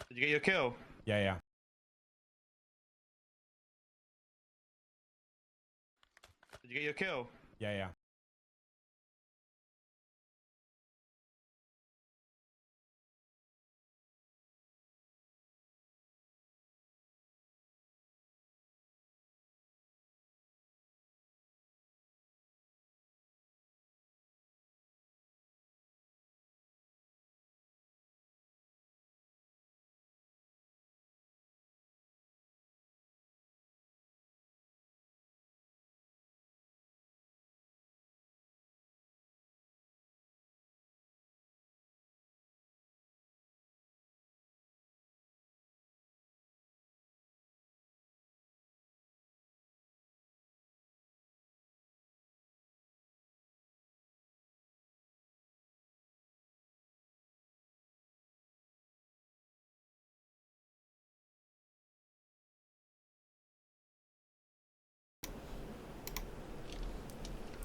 Did you get your kill? Yeah. Did you get your kill? Yeah.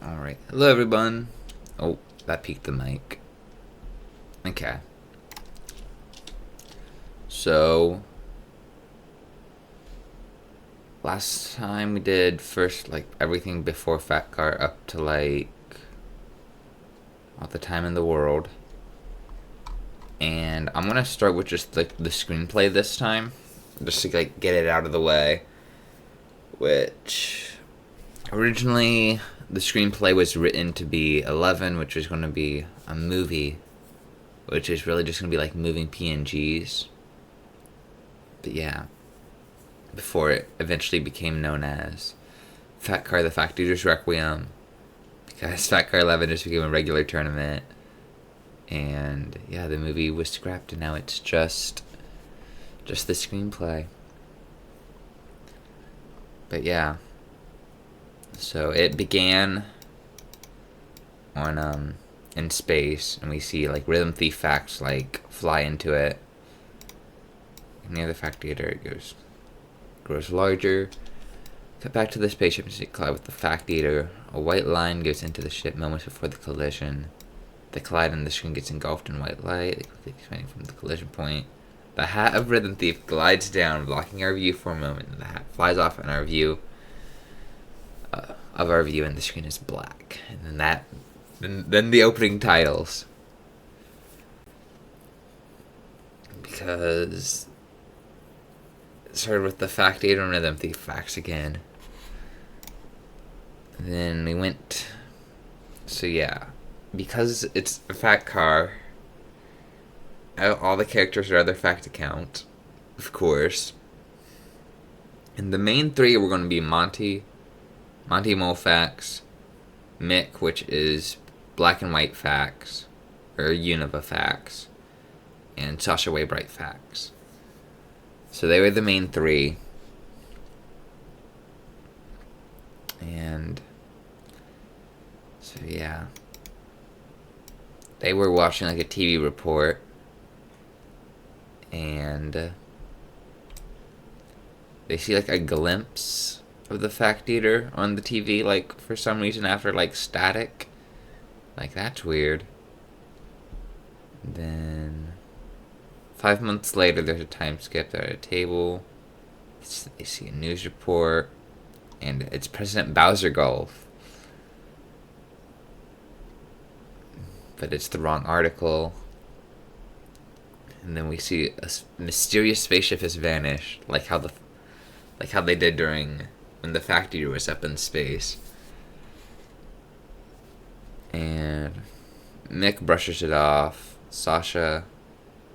Alright, hello everyone. Oh, that peaked the mic. Okay. So, last time we did first, like, everything before FACCAR up to, like, all the time in the world. And I'm gonna start with just, like, the screenplay this time. Just to, like, get it out of the way. Which, originally, the screenplay was written to be 11, which was going to be a movie, which is really just going to be like moving PNGs. But yeah, before it eventually became known as FACCAR the Facteater's Requiem, because FACCAR 11 just became a regular tournament. And yeah, the movie was scrapped and now it's just the screenplay. But yeah, so it began on in space, and we see like Rhythm Thief Facts like fly into it. Near the Facteater, it grows larger. Cut back to the spaceship and collide with the Facteater. A white line goes into the ship moments before the collision. They collide and the screen gets engulfed in white light. They quickly expanding from the collision point. The hat of Rhythm Thief glides down, blocking our view for a moment, and the hat flies off in our view. Of our view, and the screen is black. And then the opening titles. Because it started with the Facteater and Rhythm Thief Facts again. And then we went. So yeah, because it's a FACCAR, all the characters are other fact account, of course. And the main three were going to be Monty Mole Facts, Mick, which is black and white facts, or Univa Facts, and Sasha Waybright Facts. So they were the main three. And so yeah, they were watching like a TV report, and they see like a glimpse of the Facteater on the TV, like for some reason after like static. Like, that's weird. And then 5 months later, there's a time skip. They're at a table. They see a news report, and it's President Bowser Golf. But it's the wrong article. And then we see a mysterious spaceship has vanished, like how they did during when the Facteater was up in space. And Mick brushes it off. Sasha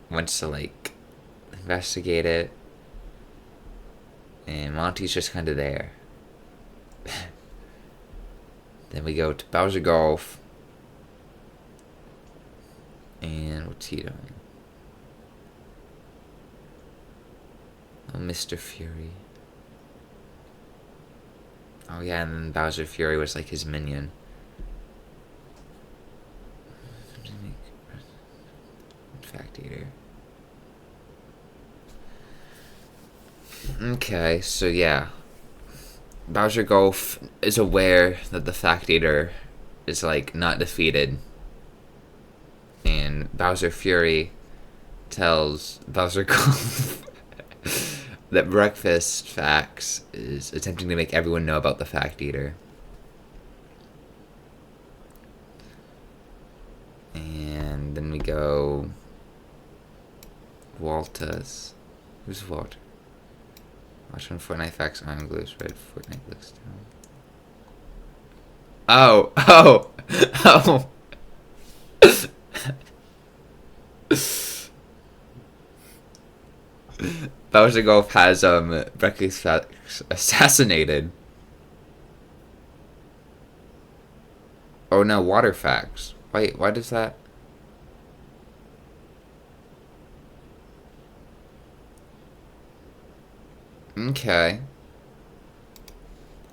wants to like investigate it, and Monty's just kind of there. Then we go to Bowser Golf, and what's he doing? Oh, Mr. Fury. Oh yeah, and then Bowser Fury was like his minion. Facteater. Okay, so yeah. Bowser Golf is aware that the Facteater is like not defeated. And Bowser Fury tells Bowser Golf that Breakfast Facts is attempting to make everyone know about the Facteater. And then we go Walters. Who's Walter? Watch when Fortnite Facts Iron Glues Red Fortnite looks down. Oh! Bowser Golf has Breakfast Facts assassinated. Oh no, Water Facts. Wait, why does that? Okay.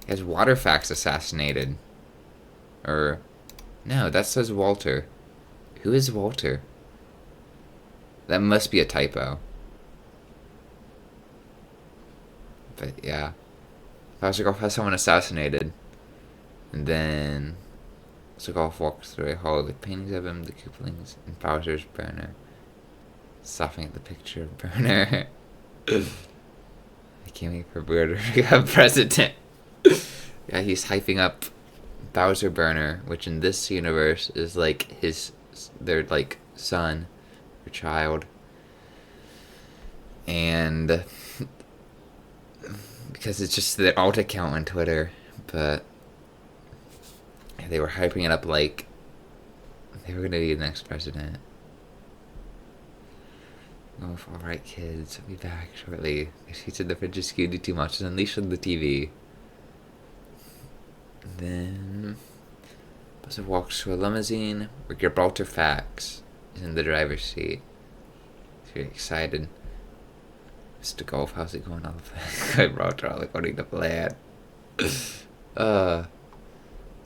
He has Water Facts assassinated. Or, no, that says Walter. Who is Walter? That must be a typo. But yeah. Bowser Golf has someone assassinated. And then Bowser Golf walks through a hall with paintings of him, the Koopalings, and Bowser's burner. Stopping at the picture of Burner. I can't wait for Burner to become president. Yeah, he's hyping up Bowser Burner, which in this universe is like their like son or child. And because it's just their alt account on Twitter, but they were hyping it up like they were gonna be the next president. Oh, alright kids, I'll be back shortly. She said the fridge is skewed too much and unleashed on the TV. And then Buzzer walks to a limousine where Gibraltar Fax is in the driver's seat. He's very excited. Mr. Golf, how's it going on? Gibraltar, all according to plan. Then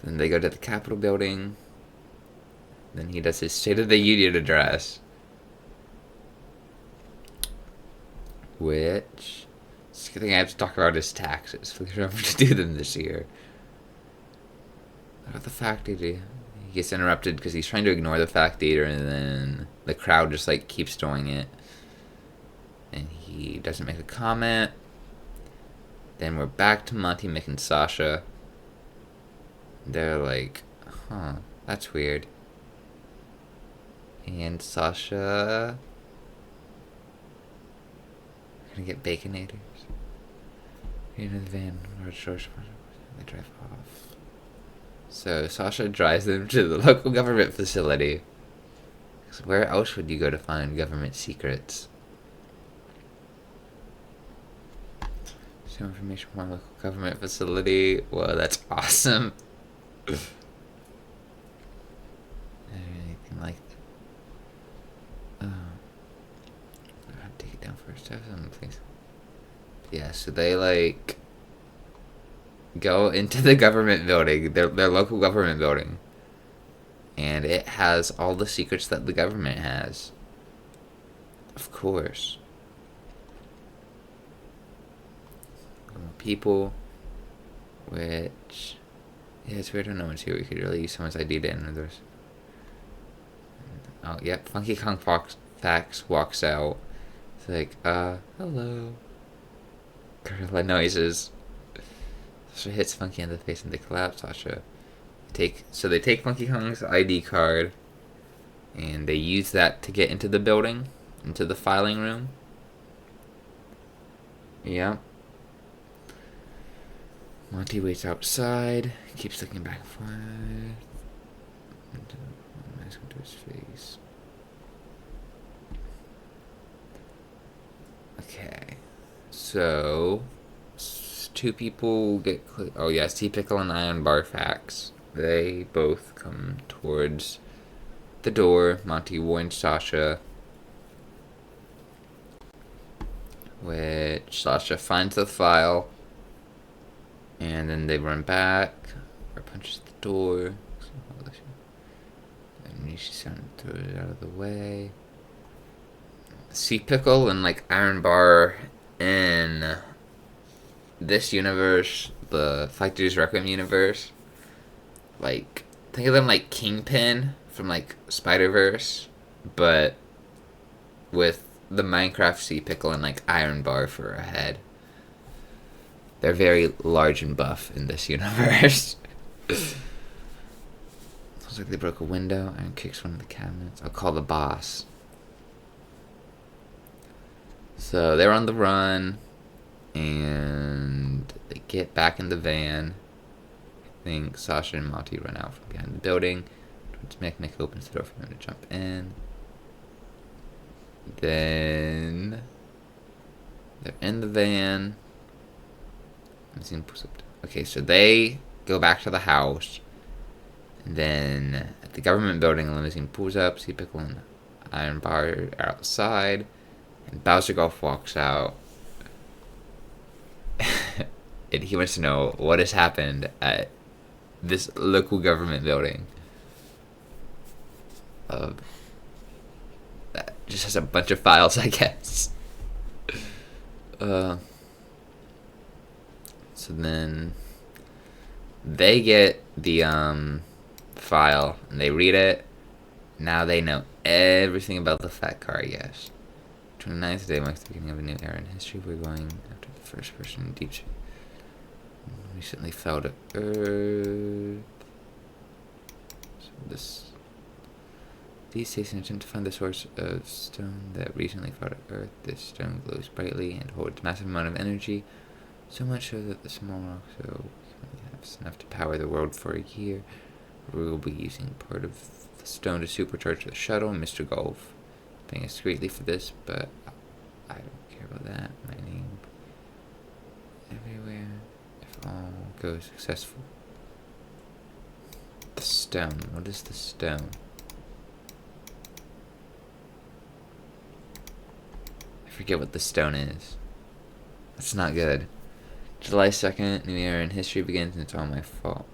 they go to the Capitol building. Then he does his State of the Union address. Which, the thing I have to talk about is taxes. Please remember to do them this year. About the Facteater, he gets interrupted because he's trying to ignore the Facteater, and then the crowd just like keeps doing it, and he doesn't make a comment. Then we're back to Monty, Mick, and Sasha. They're like, huh, that's weird. And Sasha, gonna get Baconators. In the van, they drive off. So Sasha drives them to the local government facility. So where else would you go to find government secrets? Some information from our local government facility. Whoa, that's awesome. Anything like that. I'll take it down first. Have some, please. Yeah, so they like go into the government building, their local government building, and it has all the secrets that the government has. Of course. People, which, yeah, it's weird when no one's here. We could really use someone's ID to enter this. Oh, yep, Funky Kong Fax walks out. It's like, hello. Gorilla noises. Sasha hits Funky in the face and they collapse. Sasha so they take Funky Kong's ID card and they use that to get into the building, into the filing room. Yeah. Monty waits outside, keeps looking back and forth. Mask into his face. Okay. So, two people get... Oh, yes, T-Pickle and Iron Bar Fax. They both come towards the door. Monty warns Sasha. Which Sasha finds the file. And then they run back. Or punches the door. And she sounded throw it out of the way. T-Pickle and, like, Iron Bar in this universe, the Facteater's Requiem universe, like, think of them like Kingpin from, like, Spider-Verse, but with the Minecraft sea pickle and like iron bar for a head. They're very large and buff in this universe. Looks like they broke a window and kicks one of the cabinets. I'll call the boss. So they're on the run, and they get back in the van. I think Sasha and Monty run out from behind the building. Mick opens the door for them to jump in. Then they're in the van. Okay, so they go back to the house. And then at the government building, a limousine pulls up. Sea Pickle and Iron Bar are outside. And Bowser Golf walks out. And he wants to know what has happened at this local government building. That just has a bunch of files, I guess. So then they get the file and they read it. Now they know everything about the FACCAR, I guess. 29th day marks the beginning of a new era in history. We're going after the first person in deep space. Recently fell to Earth. So these stations attempt to find the source of stone that recently fell to Earth. This stone glows brightly and holds massive amount of energy, so much so that the small rock has enough to power the world for a year. We will be using part of the stone to supercharge the shuttle. Mr. Golf paying us greatly for this, but I don't care about that. My name everywhere if all goes successful. The stone. What is the stone? I forget what the stone is. That's not good. July 2nd, new era in history begins, and it's all my fault.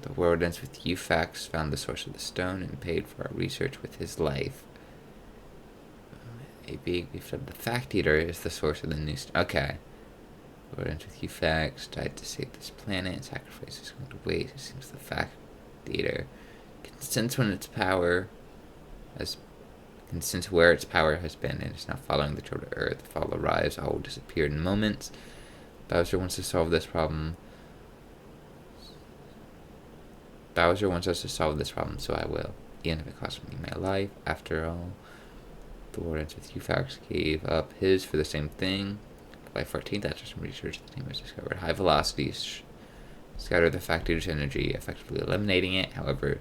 The world ends with Eufax found the source of the stone and paid for our research with his life. A big beef of the Facteater is the source of the new okay. The world ends with Eufax died to save this planet and sacrifice is going to waste. It seems the Facteater can sense when its power has can sense where its power has been and is now following the trail to Earth. If all arrives, all will disappear in moments. Bowser wants to solve this problem. Bowser wants us to solve this problem, so I will. Even if it costs me my life. After all, the world ends with Eufax gave up his for the same thing. July 14th, after some research, the team has discovered high velocities scatter the Facteater's energy, effectively eliminating it. However,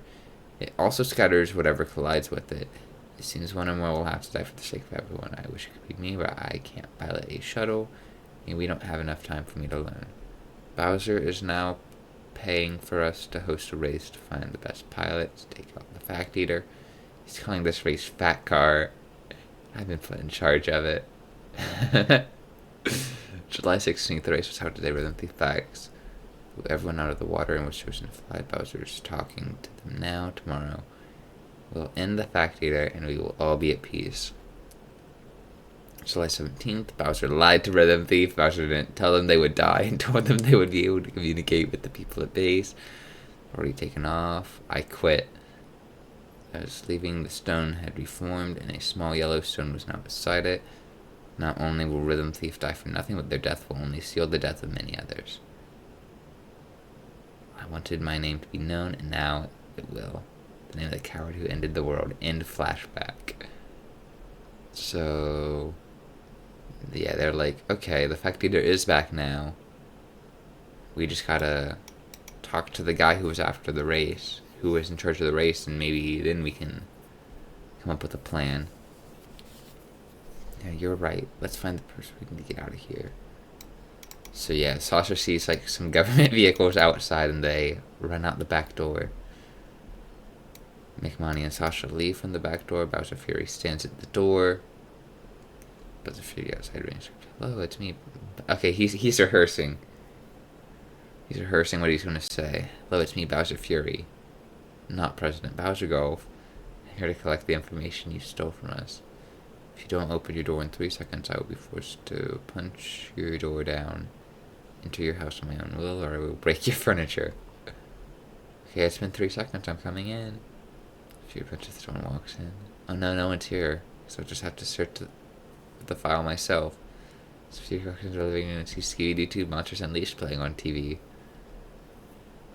it also scatters whatever collides with it. It seems one or more will have to die for the sake of everyone. I wish it could be me, but I can't pilot a shuttle, and we don't have enough time for me to learn. Bowser is now paying for us to host a race to find the best pilots, take out the Facteater. He's calling this race FACCAR. I've been put in charge of it. July 16th, the race was held today with empty facts. Blew everyone out of the water and was chosen to fly. Bowser's talking to them now. Tomorrow we'll end the Facteater and we will all be at peace. July 17th, Bowser lied to Rhythm Thief. Bowser didn't tell them they would die and told them they would be able to communicate with the people at base. Already taken off. I quit. I was leaving, the stone had reformed and a small yellow stone was now beside it. Not only will Rhythm Thief die for nothing, but their death will only seal the death of many others. I wanted my name to be known, and now it will. The name of the coward who ended the world. End flashback. So yeah, they're like, okay, the Facteater is back now. We just gotta talk to the guy who was after the race, who was in charge of the race, and maybe then we can come up with a plan. Yeah, you're right. Let's find the person we can get out of here. So yeah, Sasha sees like some government vehicles outside, and they run out the back door. McMoney and Sasha leave from the back door. Bowser Fury stands at the door. Bowser Fury outside range. Hello, it's me. Okay, he's rehearsing. He's rehearsing what he's going to say. Hello, it's me, Bowser Fury. Not President Bowser Golf. I'm here to collect the information you stole from us. If you don't open your door in 3 seconds, I will be forced to punch your door down. Enter your house on my own will, or I will break your furniture. Okay, it's been 3 seconds. I'm coming in. Fury punches the door and walks in. Oh no, no one's here. So I'll just have to search the file myself. So if you're living in see Scooby-Doo 2 Monsters Unleashed playing on TV.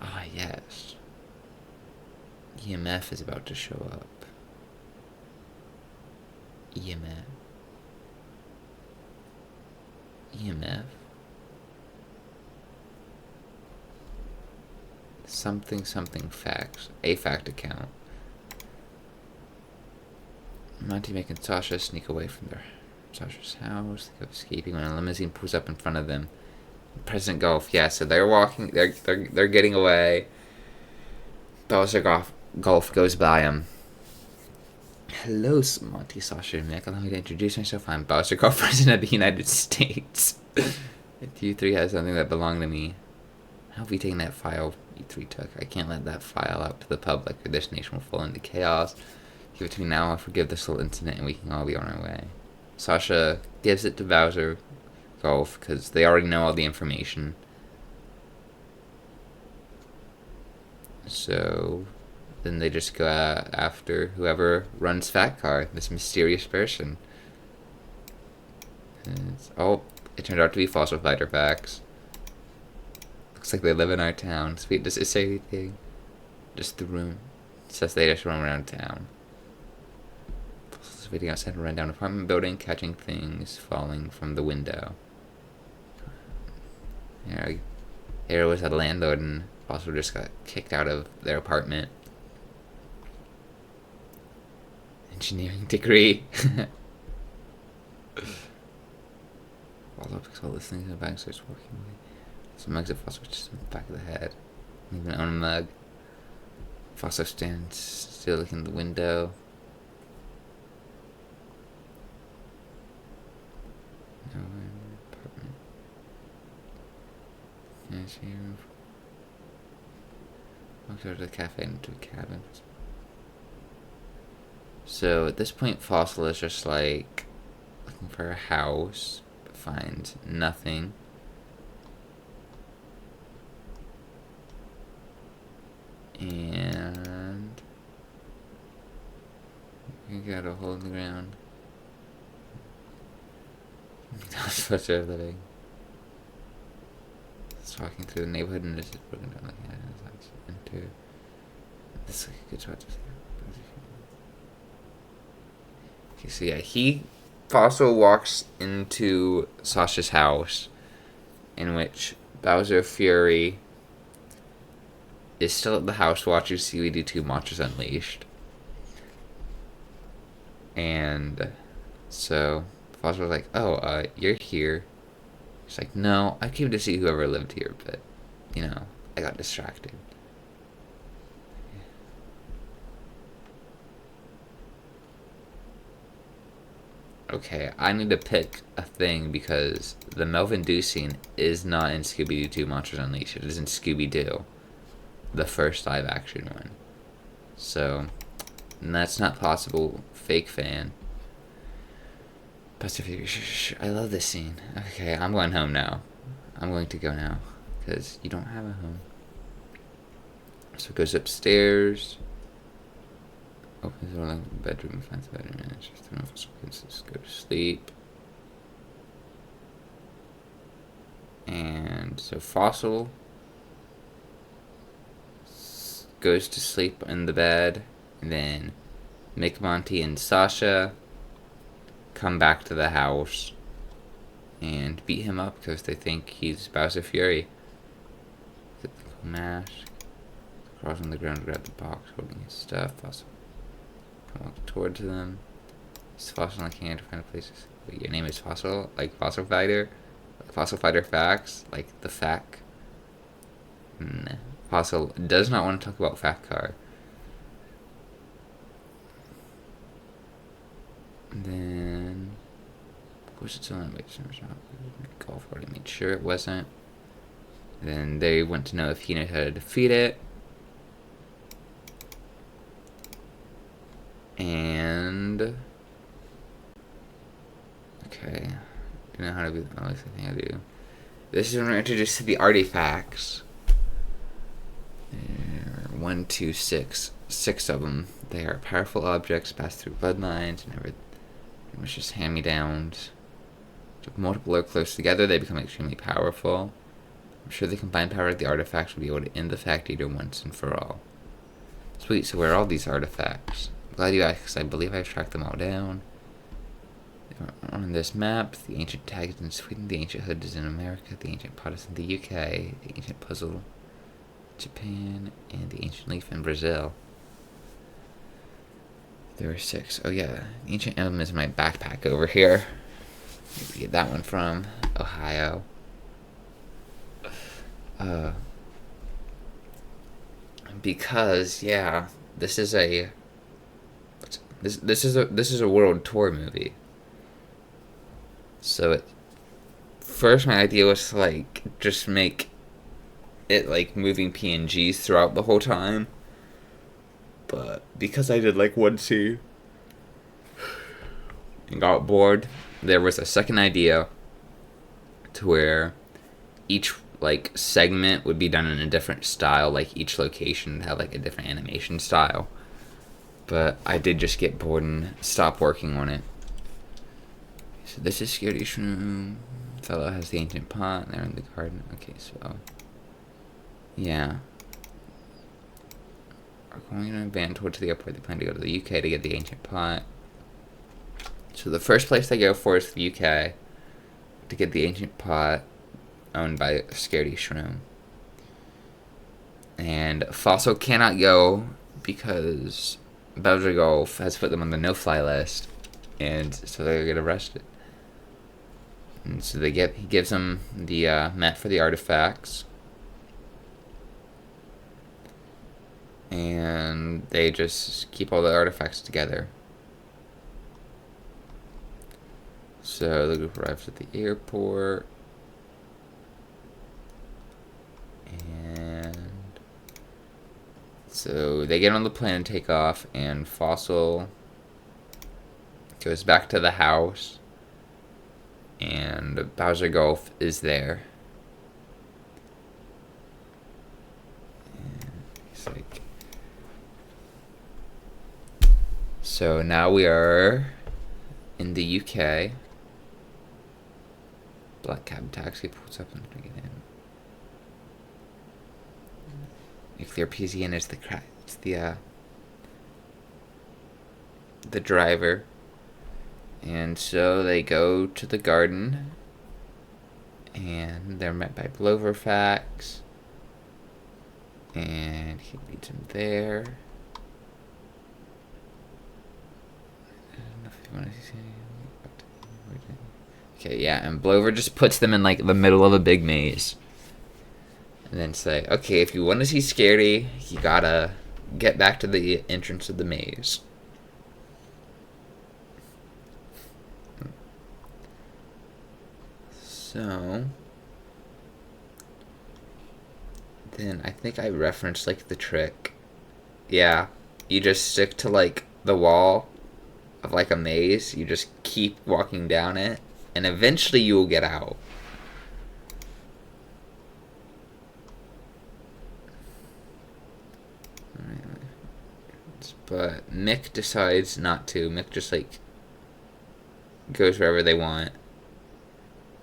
Ah, yes. EMF is about to show up. EMF. EMF? Something facts. A fact account. Monty making Sasha sneak away from Sasha's house. They go escaping when a limousine pulls up in front of them. President Golf, yeah, so they're walking, they're getting away. Bowser Golf goes by him. Hello, Monty, Sasha, and Mick. Allow me to introduce myself. I'm Bowser Golf, President of the United States. You three have something that belonged to me. I'll be taking that file you three took. I can't let that file out to the public, or this nation will fall into chaos. Give it to me now. I'll forgive this little incident, and we can all be on our way. Sasha gives it to Bowser Golf because they already know all the information. So then they just go after whoever runs FACCAR, this mysterious person. It turned out to be Fossil Fighter Facts. Looks like they live in our town. Sweet, does it say anything? Just the room. It says they just roam around town. Waiting outside a rundown apartment building, catching things falling from the window. Here was a landlord, and Fossil just got kicked out of their apartment. Engineering degree. Fossil picks all these things in the bag, starts walking away. Some mugs of Fossil just in the back of the head. Even own a mug. Fossil stands still looking in the window. No, apartment. Yes, here. Walks over to the cafe into a cabin. So at this point, Fossil is just like looking for a house, but finds nothing. And we got a hole in the ground. That's what they're living. It's walking through the neighborhood and it's just broken down like enter. This is like a good spot to see. Okay, so yeah, Fossil walks into Sasha's house, in which Bowser Fury is still at the house watching Scooby-Doo 2 Monsters Unleashed. And so Fossil was like, oh, you're here. She's like, no, I came to see whoever lived here, but, I got distracted. Okay, I need to pick a thing because the Melvin Doo scene is not in Scooby-Doo 2 Monsters Unleashed. It is in Scooby-Doo, the first live-action one. So, that's not possible. Fake fan. I love this scene. Okay, I'm going home now. I'm going to go now because you don't have a home. So it goes upstairs. Opens the door like the bedroom and finds the bedroom manager. Just go to sleep. And so Fossil goes to sleep in the bed, and then Mick, Monty, and Sasha come back to the house and beat him up because they think he's Bowser Fury. Get the mask. Crawls on the ground, grab the box, holding his stuff. Fossil walk towards them. Is Fossil in the can to find a place? Wait, your name is Fossil? Like Fossil Fighter? Like Fossil Fighter Facts? Like the FAC? Nah. Fossil does not want to talk about FACCAR. And then was it still on Golf already made sure it wasn't. Then they want to know if he knows how to defeat it. And okay, I know how to do the only thing I do. This is when we're introduced to the artifacts. There are 1, 2, 6 of them. They are powerful objects, pass through bloodlines, and which is hand-me-downs. If multiple are close together, they become extremely powerful. I'm sure the combined power of the artifacts will be able to end the Facteater once and for all. Sweet, so where are all these artifacts? I'm glad you asked, because I believe I've tracked them all down. On this map, the ancient tag is in Sweden, the ancient hood is in America, the ancient pot is in the UK, the ancient puzzle Japan, and the ancient leaf in Brazil. There were 6. Oh yeah, the ancient emblem is in my backpack over here. Maybe get that one from Ohio. Because yeah, this is a world tour movie. So first my idea was to like just make it like moving PNGs throughout the whole time. But because I did like one scene and got bored, there was a second idea to where each like segment would be done in a different style, like each location would have like a different animation style. But I did just get bored and stop working on it. So this is Scary's room. Fellow has the ancient pot. They're in the garden. Okay, so yeah. Are going on a van towards the airport. They plan to go to the UK to get the ancient pot. So the first place they go for is the UK to get the ancient pot owned by Scaredy Shroom. And Fossil cannot go because Bowser Golf has put them on the no-fly list, and so they get arrested. And so he gives them the map for the artifacts, and they just keep all the artifacts together. So the group arrives at the airport, and so they get on the plane and take off, and Fossil goes back to the house, and Bowser Golf is there. And he's like, so now we are in the UK. Black cab taxi pulls up and we get in. Nuclear PZN is the driver. And so they go to the garden, and they're met by Bloverfax, and he leads them there. I don't know if you want to see. Okay, yeah, and Blover just puts them in like the middle of a big maze. And then say, okay, if you want to see Scary, you gotta get back to the entrance of the maze. So then I think I referenced like the trick. Yeah, you just stick to like the wall of like a maze. You just keep walking down it, and eventually you will get out. But Mick decides not to. Mick just like goes wherever they want.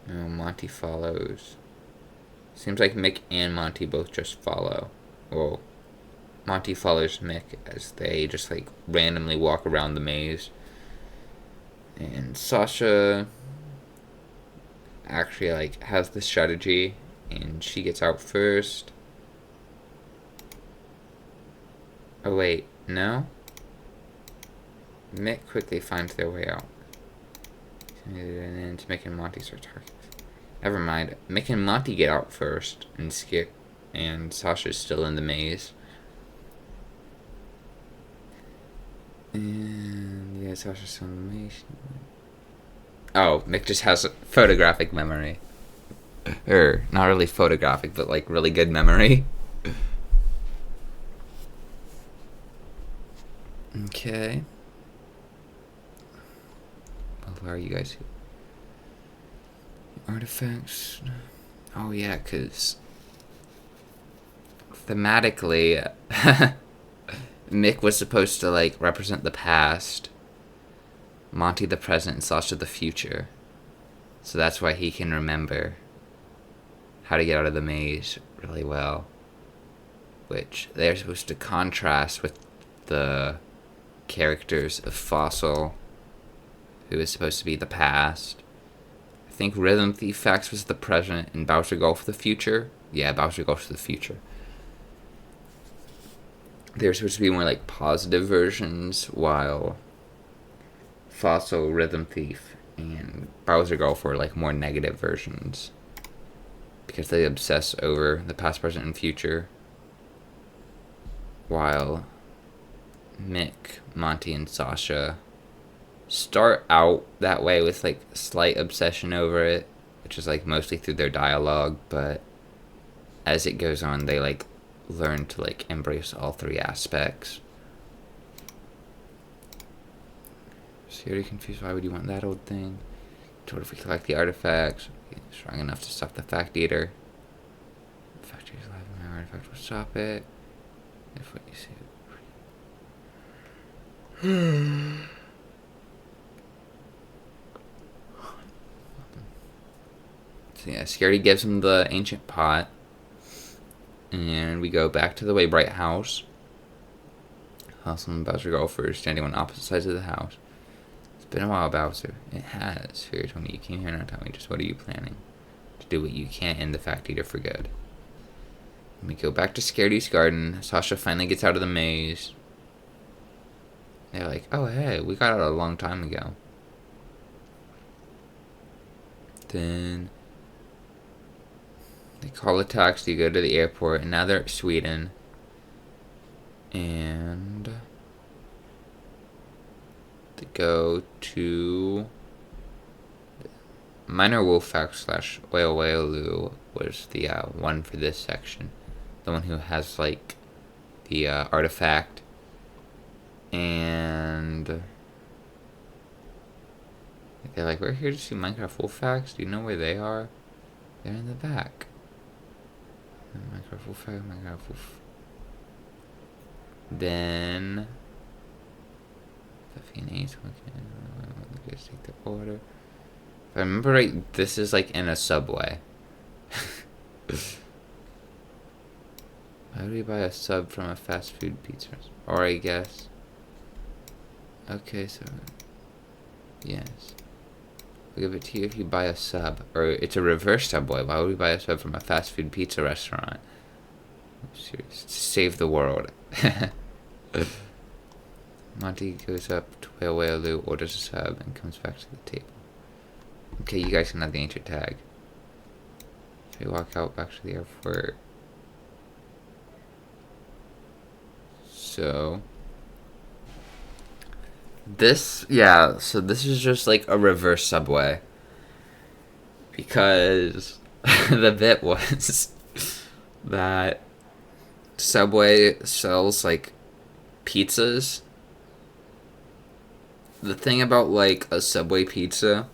Oh, Monty follows. Seems like Mick and Monty both just follow. Well, Monty follows Mick as they just like randomly walk around the maze. And Sasha actually like has the strategy, and she gets out first. Oh wait, no? Mick quickly finds their way out. And then Mick and Monty start talking. Never mind. Mick and Monty get out first and skip, and Sasha's still in the maze. And yeah, Sasha's still in the maze. Oh, Mick just has photographic memory. Or, not really photographic, but like really good memory. Okay. Well, where are you guys? Artifacts. Oh yeah, because thematically, Mick was supposed to like represent the past. Monty the present and Sasha the future. So that's why he can remember how to get out of the maze really well. Which they're supposed to contrast with the characters of Fossil, who is supposed to be the past. I think Rhythm Thief Fax was the present and Bowser Golf the future. Yeah, Bowser Golf the future. They're supposed to be more like positive versions, while Fossil, Rhythm Thief, and Bowser Golf were like more negative versions. Because they obsess over the past, present, and future. While Mick, Monty, and Sasha start out that way with like slight obsession over it, which is like mostly through their dialogue, but as it goes on they like learn to like embrace all three aspects. Security confused, why would you want that old thing? What if we collect the artifacts? Strong enough to stop the Facteater. The Facteater's alive and my artifact will stop it. If what you see. So yeah, Security gives him the ancient pot. And we go back to the Waybright house. Hustle and Bowser Golfer standing on opposite sides of the house. It's been a while, Bowser. It has. Fury told me you came here now. Tell me just what are you planning? To do what you can end the Facteater for good. And we go back to Scaredy's garden. Sasha finally gets out of the maze. They're like, oh hey, we got out a long time ago. Then they call a taxi, go to the airport, and now they're at Sweden. And they go to Minor Wolfpack / Whale Whalelu was the one for this section. The one who has like the artifact. And they're like, we're here to see Minecraft Wolfpacks. Do you know where they are? They're in the back. Minecraft Wolfpack, Minecraft Wolf. Then let's take the order. If I remember right, this is like in a subway. Why would we buy a sub from a fast food pizza? Or I guess. Okay, so yes. I'll give it to you if you buy a sub. Or it's a reverse subway. Why would we buy a sub from a fast food pizza restaurant? Serious. To save the world. Monty goes up to Whale Whalelu, orders a sub, and comes back to the table. Okay, you guys can have the ancient tag. So we walk out back to the airport. So this is just like a reverse subway. Because the bit was that Subway sells like pizzas. The thing about like a Subway pizza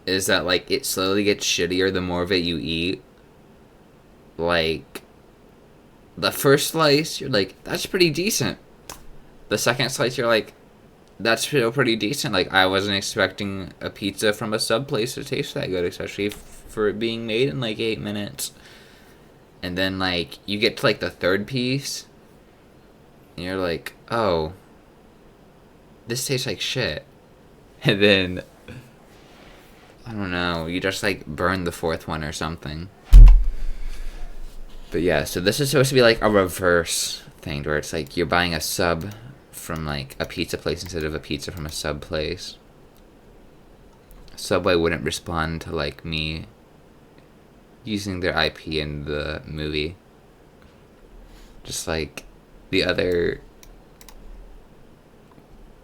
is that like it slowly gets shittier the more of it you eat. Like the first slice, you're like, that's pretty decent. The second slice, you're like, that's still pretty decent. Like, I wasn't expecting a pizza from a sub place to taste that good, especially for it being made in like 8 minutes. And then, like, you get to like the third piece, and you're like, oh, this tastes like shit. And then, I don't know, you just like burn the fourth one or something. But yeah, so this is supposed to be like a reverse thing where it's like you're buying a sub from like a pizza place instead of a pizza from a sub place. Subway wouldn't respond to like me using their IP in the movie. Just like the other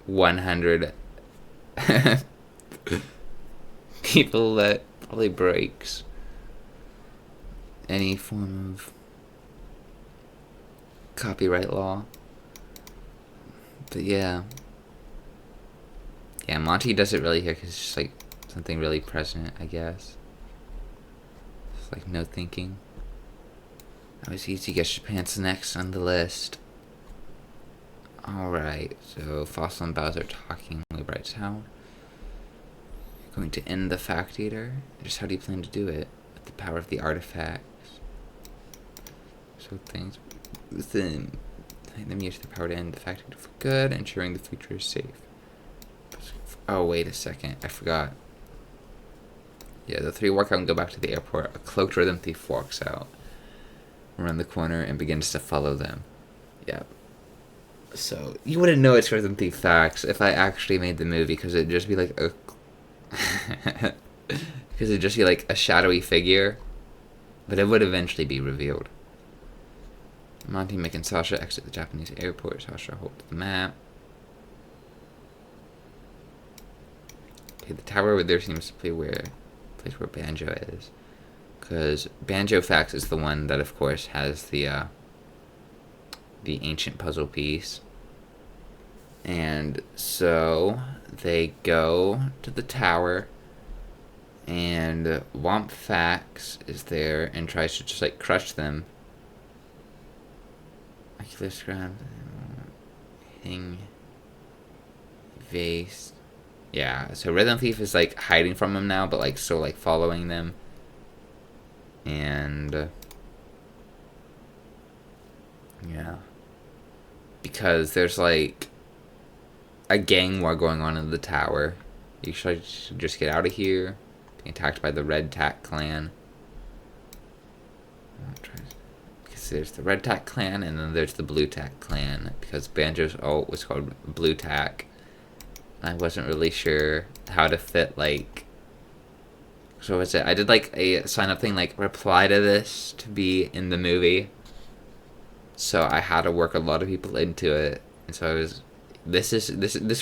100 people that probably breaks any form of copyright law. But yeah, Monty does it really here because it's just like something really present, I guess. It's like no thinking. That was easy. Get your pants next on the list. Alright, so Fossil and Bowser talking way bright town. You're going to end the Facteater? Just how do you plan to do it? With the power of the artifacts. So things within them use the power to end the Facteater for good, ensuring the future is safe. Oh, wait a second. I forgot. Yeah, the three walk out and go back to the airport. A cloaked rhythm thief walks out around the corner and begins to follow them. Yep. So, you wouldn't know it's Rhythm Thief Facts if I actually made the movie, because it'd just be like a... because it'd just be like a shadowy figure. But it would eventually be revealed. Monty, Mick, and Sasha exit the Japanese airport. Sasha holds the map. Okay, the tower over there seems to be where... place where Banjo is. Because Banjo Fax is the one that, of course, has the ancient puzzle piece. And so they go to the tower, and Womp Fax is there and tries to just like crush them. Oculus grab hitting vase. Yeah, so Rhythm Thief is like hiding from them now, but like still like following them. And yeah. Because there's like a gang war going on in the tower. You should just get out of here. Being attacked by the Red Tack clan. Because there's the Red Tack clan and then there's the Blue Tack clan. Because Banjo's ult was called Blue Tack. I wasn't really sure how to fit like... So what's it? I did like a sign up thing like reply to this to be in the movie. So I had to work a lot of people into it, and so I was. This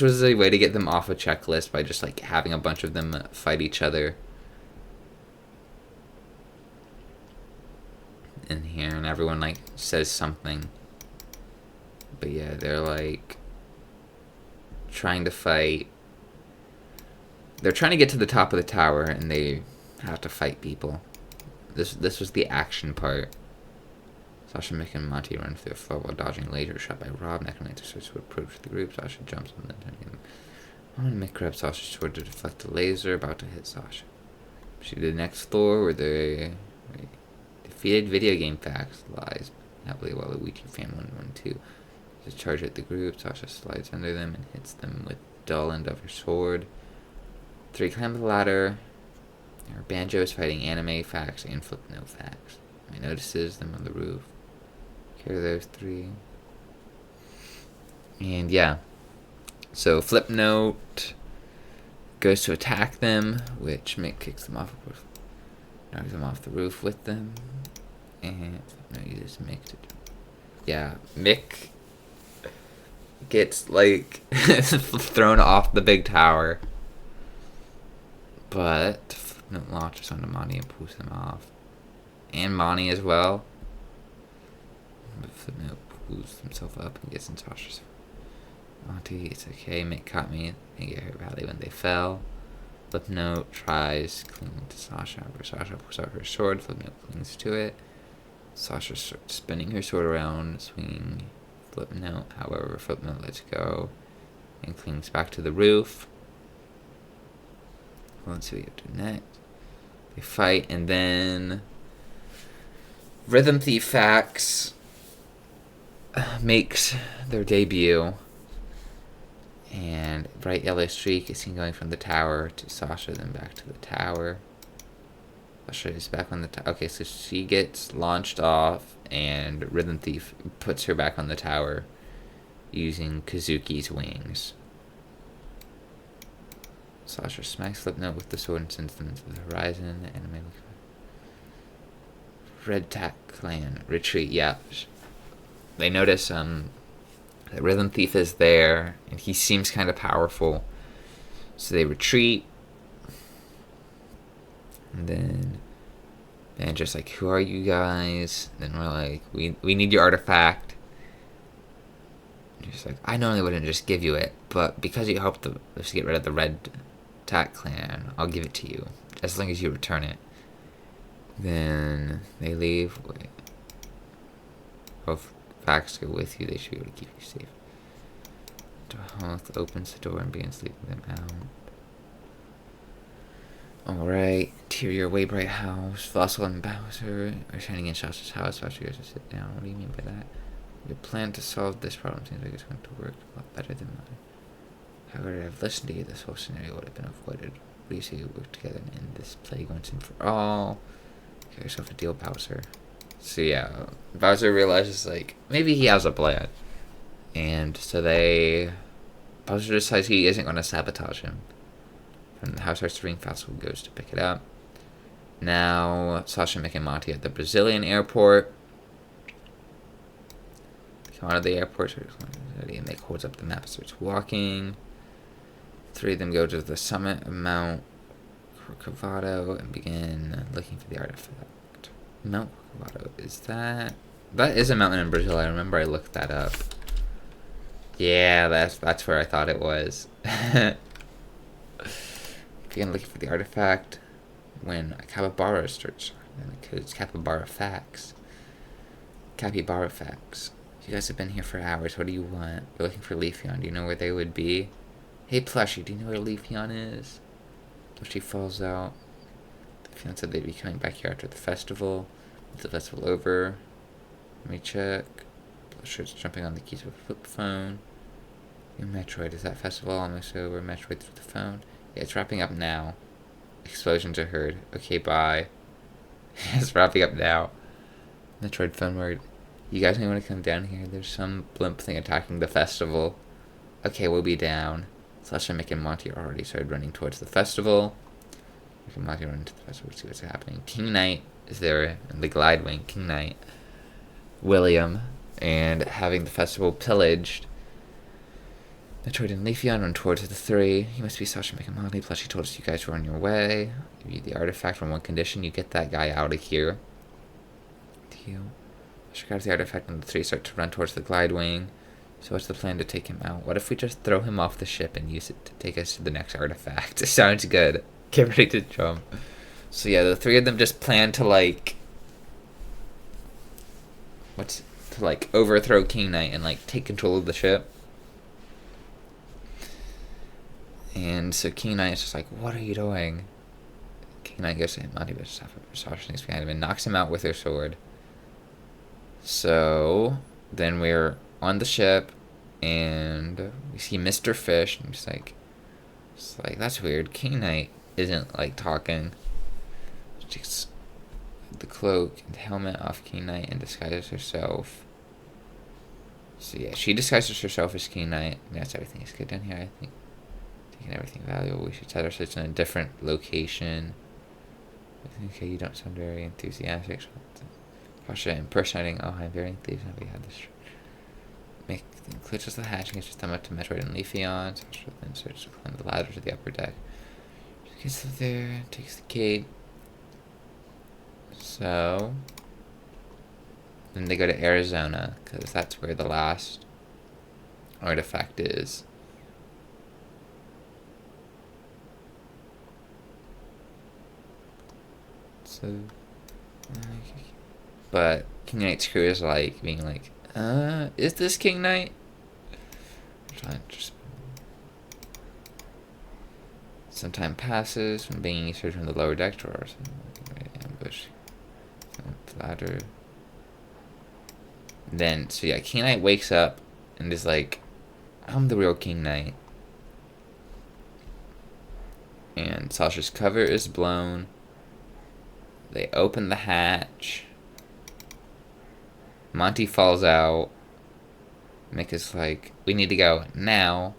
was a way to get them off a checklist by just like having a bunch of them fight each other in here, and everyone like says something. But yeah, they're like trying to fight. They're trying to get to the top of the tower, and they have to fight people. This was the action part. Sasha, Mick, and Monty run through the floor while dodging a laser shot by Rob. Necromancer starts to approach the group. Sasha jumps on the Mick grabs Sasha's sword to deflect the laser, about to hit Sasha. She did the next floor where they defeated video game facts lies happily while Luigi fan 112 to charge at the group. Sasha slides under them and hits them with the dull end of her sword. Three climb the ladder. Her Banjo is fighting anime facts and Flipnote facts. He notices them on the roof. Here are those three. And yeah. So Flipnote goes to attack them, which Mick kicks them off. Knocks them off the roof with them. And Flipnote uses Mick to... Yeah, Mick gets like thrown off the big tower. But Flipnote launches onto Monty and pulls them off. And Monty as well. But Flipnote pulls himself up and gets in Sasha's. Monty, it's okay, Mick caught me and get hurt badly when they fell. Flipnote tries clinging to Sasha, where Sasha pulls out her sword. Flipnote clings to it. Sasha starts spinning her sword around, swinging Flipnote. However, Flipnote lets go and clings back to the roof. Let's see what you have to do next. They fight, and then Rhythm Thief Facts makes their debut, and bright yellow streak is seen going from the tower to Sasha, then back to the tower. Sasha is back on the tower. Okay, so she gets launched off, and Rhythm Thief puts her back on the tower using Kazuki's wings. Sasha smacks Flipnote with the sword and sends them into the horizon. The anime Red Tack Clan retreat. Yeah, they notice that Rhythm Thief is there, and he seems kind of powerful. So they retreat, and then just like, who are you guys? And then we're like, we need your artifact. And he's like, I normally wouldn't just give you it, but because you helped us get rid of the Red Tack Clan, I'll give it to you as long as you return it. Then they leave. Wait. Both facts go with you. They should be able to keep you safe. Hoth opens the door and begins leading them out. Alright, interior Waybright house. Fossil and Bowser are shining in Sasha's house. Bowser goes to sit down. What do you mean by that? Your plan to solve this problem seems like it's going to work a lot better than mine. However, I've listened to you. This whole scenario would have been avoided. What do you say we work together and end this plague once and for all? Get yourself a deal, Bowser. So yeah, Bowser realizes, like, maybe he has a plan. And so Bowser decides he isn't going to sabotage him. When the house starts to ring, Fossil goes to pick it up. Now, Sasha, Mick, and Monty at the Brazilian airport. Come out of the airport, and Mick holds up the map and starts walking. Three of them go to the summit of Mount Corcovado and begin looking for the artifact. Mount Corcovado, is that is a mountain in Brazil. I remember I looked that up. Yeah, that's where I thought it was. Begin looking for the artifact when a capybara starts. And the code's capybara facts. Capybara facts. You guys have been here for hours. What do you want? You're looking for Leafeon. Do you know where they would be? Hey, Plushie, do you know where Leafeon is? Plushie falls out. Leafeon said they'd be coming back here after the festival. With the festival over. Let me check. Plushie's jumping on the keys of a flip phone. Your Metroid, is that festival almost over? Metroid through the phone. Yeah, it's wrapping up now. Explosions are heard. Okay, bye. It's wrapping up now. Metroid phone word. You guys may want to come down here. There's some blimp thing attacking the festival. Okay, we'll be down. Sasha, Mick, and Monty already started running towards the festival. Mick and Monty run into the festival to see what's happening. King Knight is there in the glide wing. King Knight. William. And having the festival pillaged. Metroid and Leafeon run towards the three. You must be Sasha, Mick, and Monty. Plus, she told us you guys were on your way. Give you the artifact from one condition. You get that guy out of here. Deal. She grabs the artifact and the three start to run towards the glide wing. So what's the plan to take him out? What if we just throw him off the ship and use it to take us to the next artifact? It sounds good. Get ready to jump. So yeah, the three of them just plan to overthrow King Knight and take control of the ship. And so King Knight is just like, what are you doing? King Knight goes to him, Monty goes to Sasha sneaks behind him and knocks him out with her sword. So then we're on the ship and we see Mr. Fish and it's like that's weird. King Knight isn't talking. She takes the cloak and helmet off King Knight and disguises herself. So yeah, she disguises herself as King Knight. That's everything is good down here, I think. Taking everything valuable. We should set our sights in a different location. Okay, you don't sound very enthusiastic. Pasha impersonating, oh, I'm very enthusiastic. We had this. Make the clutches the hatch and gets his thumb up to Metroid and Leafeon. Sasha then starts to climb the ladder to the upper deck. She gets up there, takes the gate. So then they go to Arizona, because that's where the last artifact is. So, but King Knight's crew is being is this King Knight? Some time passes from being searched from the lower deck drawers. Ambush. Ladder. Then, so yeah, King Knight wakes up and is like, I'm the real King Knight. And Sasha's cover is blown. They open the hatch. Monty falls out. Mick is like, we need to go now.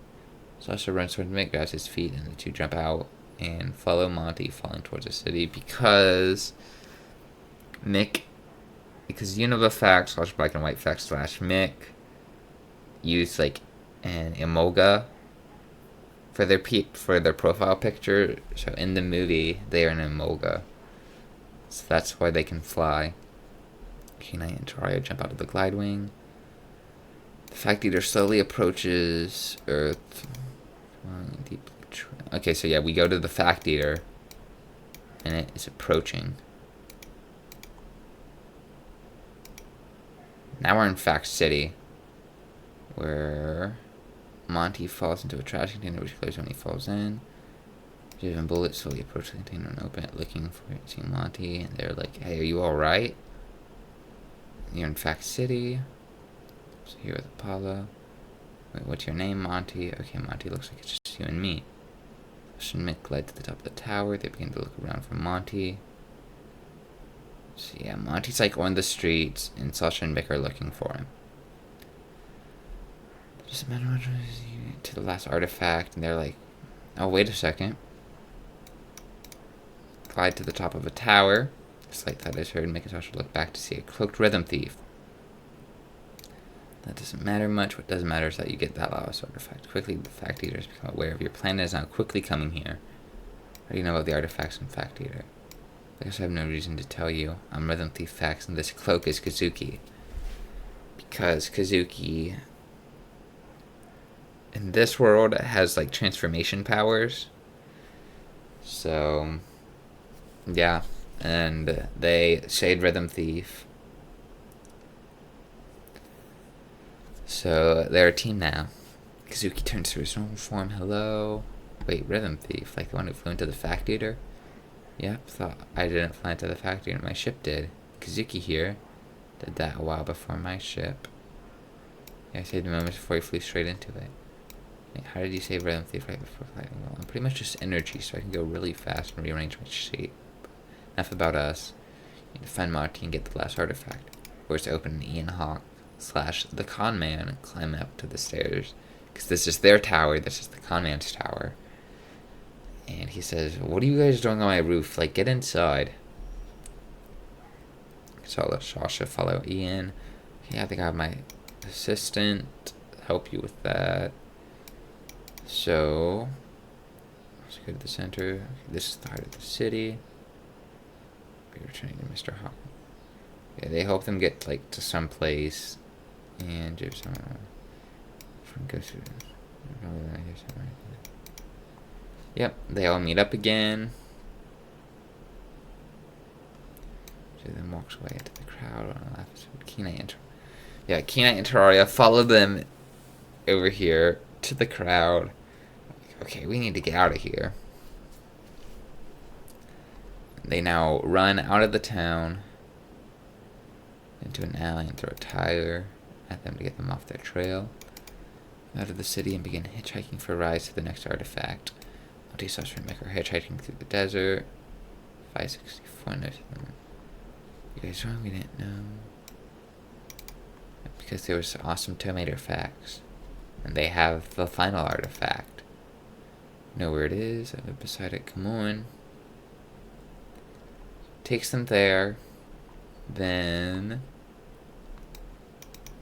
Sasha runs towards Mick, grabs his feet, and the two jump out and follow Monty falling towards the city because Unova Facts / Black and White Facts / Mick used an emolga for their profile picture. So in the movie, they are an emolga. So that's why they can fly. King Knight and Terraria jump out of the glide wing. The Facteater slowly approaches Earth. Okay, so yeah, we go to the Facteater. And it is approaching. Now we're in Fact City. Where Monty falls into a trash container, which closes when he falls in. Jiv and Bullet slowly approach the container and open it, looking for it, seeing Monty. And they're like, hey, are you alright? You're in Fact City. So here with Apollo. Wait, what's your name, Monty? Okay, Monty, looks like it's just you and me. Josh and Mick led to the top of the tower. They begin to look around for Monty. So yeah, Monty's like on the streets, and Sasha and Mick are looking for him. Does it matter what to the last artifact? And they're like, oh, wait a second. Glide to the top of a tower. A slight thud is heard, Mick and Sasha look back to see a cloaked rhythm thief. That doesn't matter much. What does matter is that you get that last artifact. Quickly, the Facteaters become aware of your planet is now quickly coming here. How do you know about the artifacts in Facteater? I guess I have no reason to tell you. I'm Rhythm Thief Fax, and this cloak is Kazuki. Because Kazuki, in this world, has, like, transformation powers. So, yeah. And they shade Rhythm Thief. So, they're a team now. Kazuki turns to his normal form. Hello. Wait, Rhythm Thief? Like the one who flew into the Facteater? Yep, thought I didn't fly into the Facteater. My ship did. Kazuki here did that a while before my ship. Yeah, I saved a moment before he flew straight into it. Wait, how did you save Rhythm Thief right before flying? Well, I'm pretty much just energy, so I can go really fast and rearrange my shape. Enough about us. You need to find Marty and get the last artifact. Doors to open, and Ian Hawk / the con man climb up to the stairs. Because this is their tower, this is the con man's tower. And he says, what are you guys doing on my roof? Like, get inside. So I'll let Sasha follow Ian. Yeah, I think I have my assistant help you with that. So, let's go to the center. Okay, this is the heart of the city. We're returning to Mr. Hawk. Yeah, they help them get, like, to some place. And just, go through. Yep, they all meet up again. So then walks away into the crowd on the left. Kenai and Terraria follow them over here to the crowd. Okay, we need to get out of here. They now run out of the town into an alley and throw a tire at them to get them off their trail. Out of the city and begin hitchhiking for rides to the next artifact. Monty Sasha and Mick are hitchhiking through the desert. 564 notes. You guys wrong? We didn't know. Because there was awesome tomato facts. And they have the final artifact. Know where it is. I live beside it. Come on. Takes them there. Then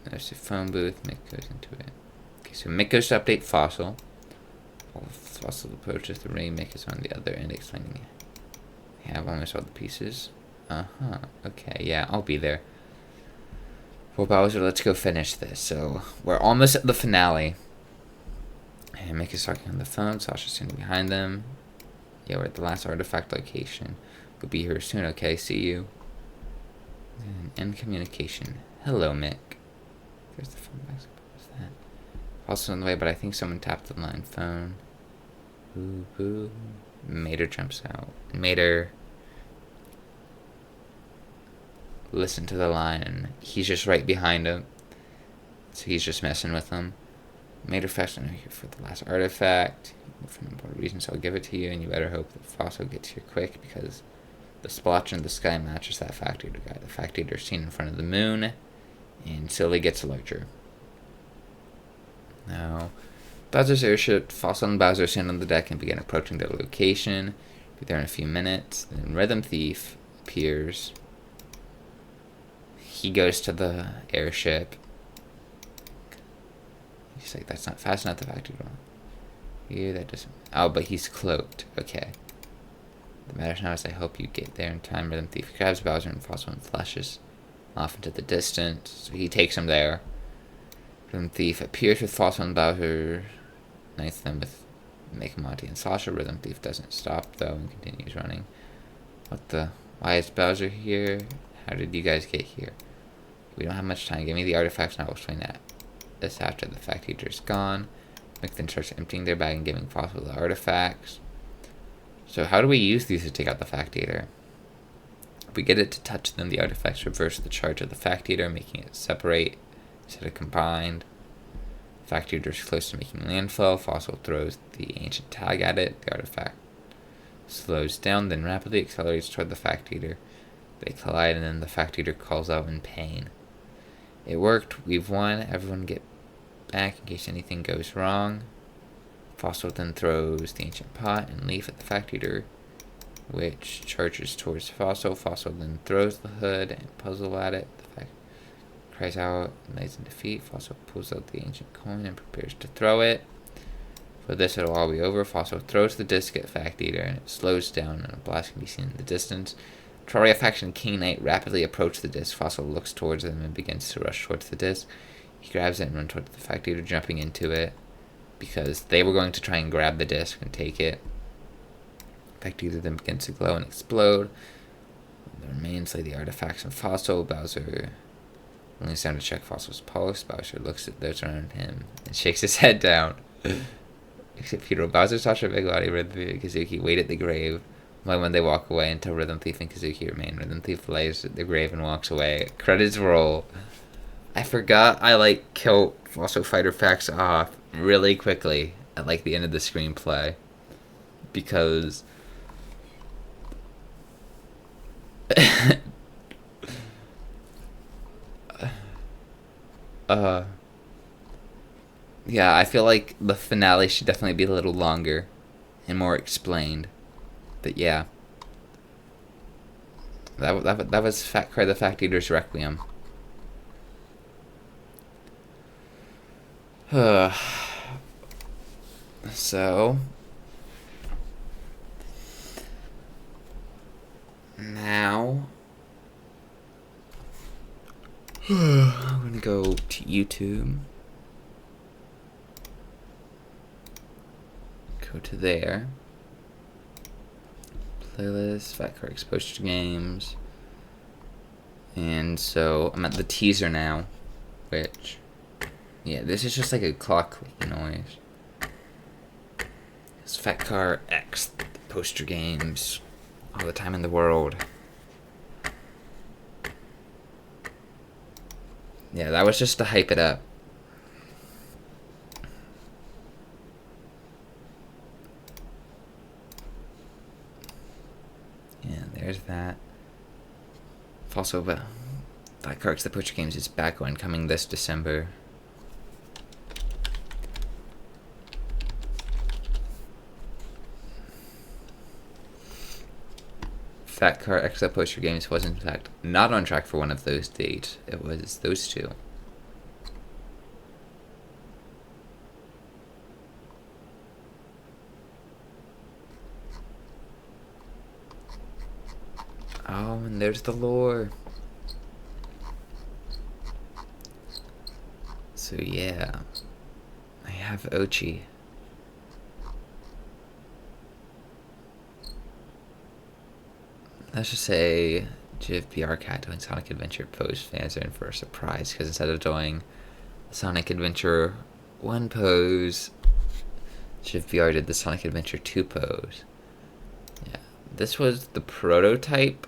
there's a phone booth. Mick goes into it. Okay, so Mick goes to update Fossil. Fossil approaches the ring. Mick is on the other end explaining it. Yeah, I've almost all the pieces. Okay, yeah, I'll be there. Well, Bowser, let's go finish this. So, we're almost at the finale. And Mick is talking on the phone. Sasha's standing behind them. Yeah, we're at the last artifact location. We'll be here soon, okay? See you. And end communication. Hello, Mick. There's the phone back. What's that? Also on the way, but I think someone tapped the line phone. Boo, boo. Mater jumps out. Mater listen to the line, and he's just right behind him. So he's just messing with them. Mater Fest, I'm here for the last artifact. For important reasons, I'll give it to you, and you better hope that Fossil gets here quick, because the splotch in the sky matches that Facteater guy. The Facteater is seen in front of the moon, and slowly gets larger. Now, Bowser's airship, Fossil and Bowser stand on the deck and begin approaching their location. Be there in a few minutes. Then Rhythm Thief appears. He goes to the airship. He's like, that's not fast enough, the Facteater. Yeah, that doesn't... Oh, but he's cloaked. Okay. The matter now is I hope you get there in time. Rhythm Thief grabs Bowser and Fossil and flashes off into the distance. So he takes him there. Rhythm Thief appears with Fossil and Bowser. Unites them with Mick, Monty, and Sasha. Rhythm Thief doesn't stop, though, and continues running. What the... Why is Bowser here? How did you guys get here? We don't have much time. Give me the artifacts and I will explain that. This after the Facteater's gone. Mick then starts emptying their bag and giving Fossil the artifacts. So how do we use these to take out the Facteater? If we get it to touch them, the artifacts reverse the charge of the Facteater, making it separate instead of combined. Facteater is close to making landfall. Fossil throws the ancient tag at it. The artifact slows down, then rapidly accelerates toward the Facteater. They collide, and then the Facteater calls out in pain. It worked. We've won. Everyone get back in case anything goes wrong. Fossil then throws the ancient pot and leaf at the Facteater, which charges towards Fossil. Fossil then throws the hood and puzzle at it. The Facteater cries out and lays in defeat. Fossil pulls out the ancient coin and prepares to throw it. For this, it'll all be over. Fossil throws the disc at Facteater, and it slows down, and a blast can be seen in the distance. Terraria faction King Knight rapidly approach the disc. Fossil looks towards them and begins to rush towards the disc. He grabs it and runs towards the Facteater, jumping into it, because they were going to try and grab the disc and take it. Facteater then begins to glow and explode. The remains lay the artifacts and Fossil. Bowser leans down to check Fossil's pulse. Bowser looks at those around him and shakes his head down. Except Hero, Bowser, Sasha, Big Lottie, Rhythm Thief, and Kazuki wait at the grave. When they walk away until Rhythm Thief and Kazuki remain. Rhythm Thief lays at the grave and walks away. Credits roll. I forgot I killed Fossil Fighter Facts off really quickly at the end of the screenplay, because yeah, I feel like the finale should definitely be a little longer and more explained. But yeah, that was FACCAR the Facteater's Requiem. So now I'm gonna go to YouTube. Go to there. Playlist, FACCAR Exposure Games. And so I'm at the teaser now, which, yeah, this is just a clock noise. It's FACCAR X, the poster games, all the time in the world. Yeah, that was just to hype it up. Yeah, there's that. Also, FACCAR X, the poster games is back on, coming this December. FACCAR X, the poster games was in fact not on track for one of those dates. It was those two. Oh, and there's the lore. So yeah, I have Ochi. Let's just say GFBR Cat doing Sonic Adventure pose fans are in for a surprise, because instead of doing Sonic Adventure 1 pose, GFBR did the Sonic Adventure 2 pose. Yeah, this was the prototype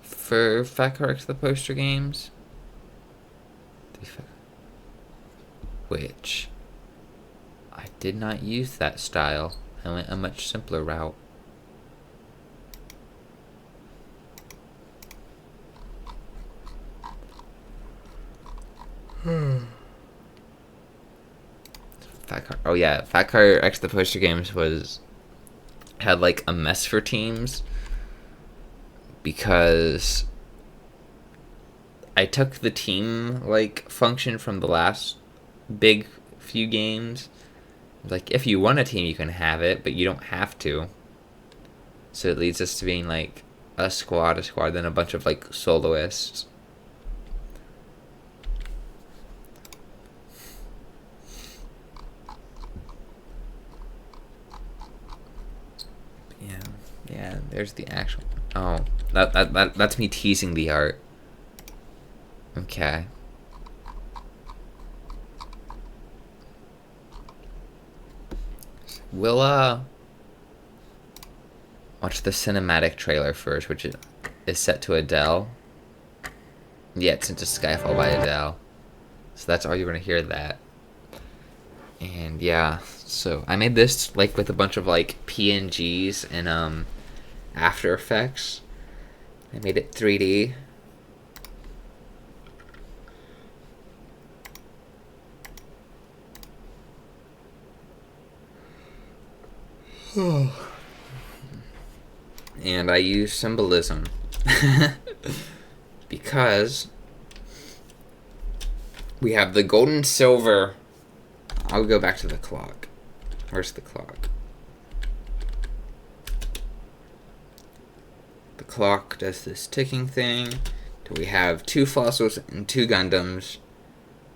for FACCAR X, the poster games, which I did not use that style. I went a much simpler route. FACCAR. Oh yeah, FACCAR X, the poster games had a mess for teams, because I took the team function from the last big few games. If you want a team, you can have it, but you don't have to. So it leads us to being a squad, then a bunch of soloists. Yeah, there's the actual. Oh, that's me teasing the art. Okay. we'll watch the cinematic trailer first, which is set to Adele. Yeah, it's into Skyfall by Adele. So that's all you're gonna hear that. And yeah, so I made this like with a bunch of like PNGs and After Effects. I made it 3D. And I use symbolism because we have the gold and silver. I'll go back to the clock. Where's the clock? The clock does this ticking thing. We have 2 fossils and 2 Gundams,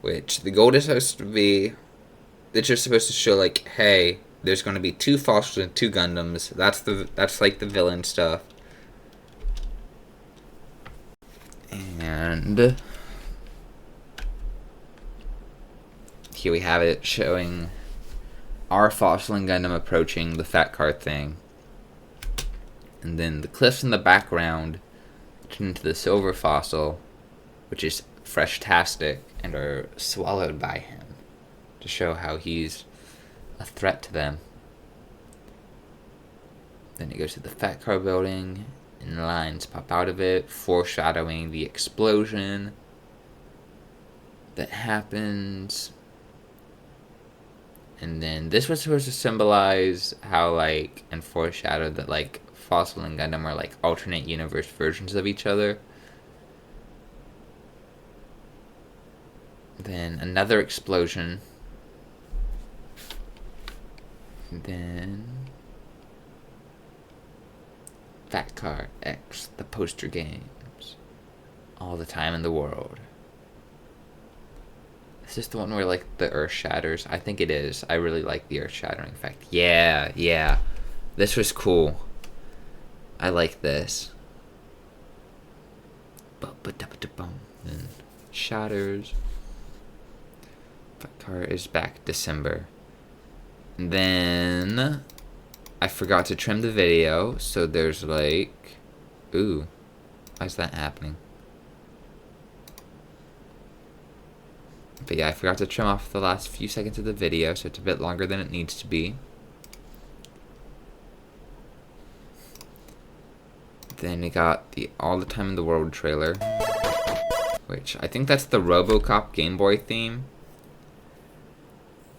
which the gold is supposed to be. It's just supposed to show like, hey, there's going to be 2 fossils and 2 Gundams. That's like the villain stuff. And here we have it showing our fossil and Gundam approaching the FACCAR thing. And then the cliffs in the background turn into the silver fossil, which is fresh-tastic, and are swallowed by him to show how he's a threat to them. Then it goes to the FACCAR building, and lines pop out of it, foreshadowing the explosion that happens. And then this was supposed to symbolize how, like, and foreshadow that, like, Fossil and Gundam are, like, alternate universe versions of each other. Then another explosion. And then FACCAR X, the poster games. All the time in the world. Is this the one where, like, the earth shatters? I think it is. I really like the earth shattering effect. Yeah. This was cool. I like this. Then shatters. FACCAR is back December. And then I forgot to trim the video, so there's like, ooh, why is that happening? But yeah, I forgot to trim off the last few seconds of the video, so it's a bit longer than it needs to be. Then we got the All the Time in the World trailer, which I think that's the RoboCop Game Boy theme.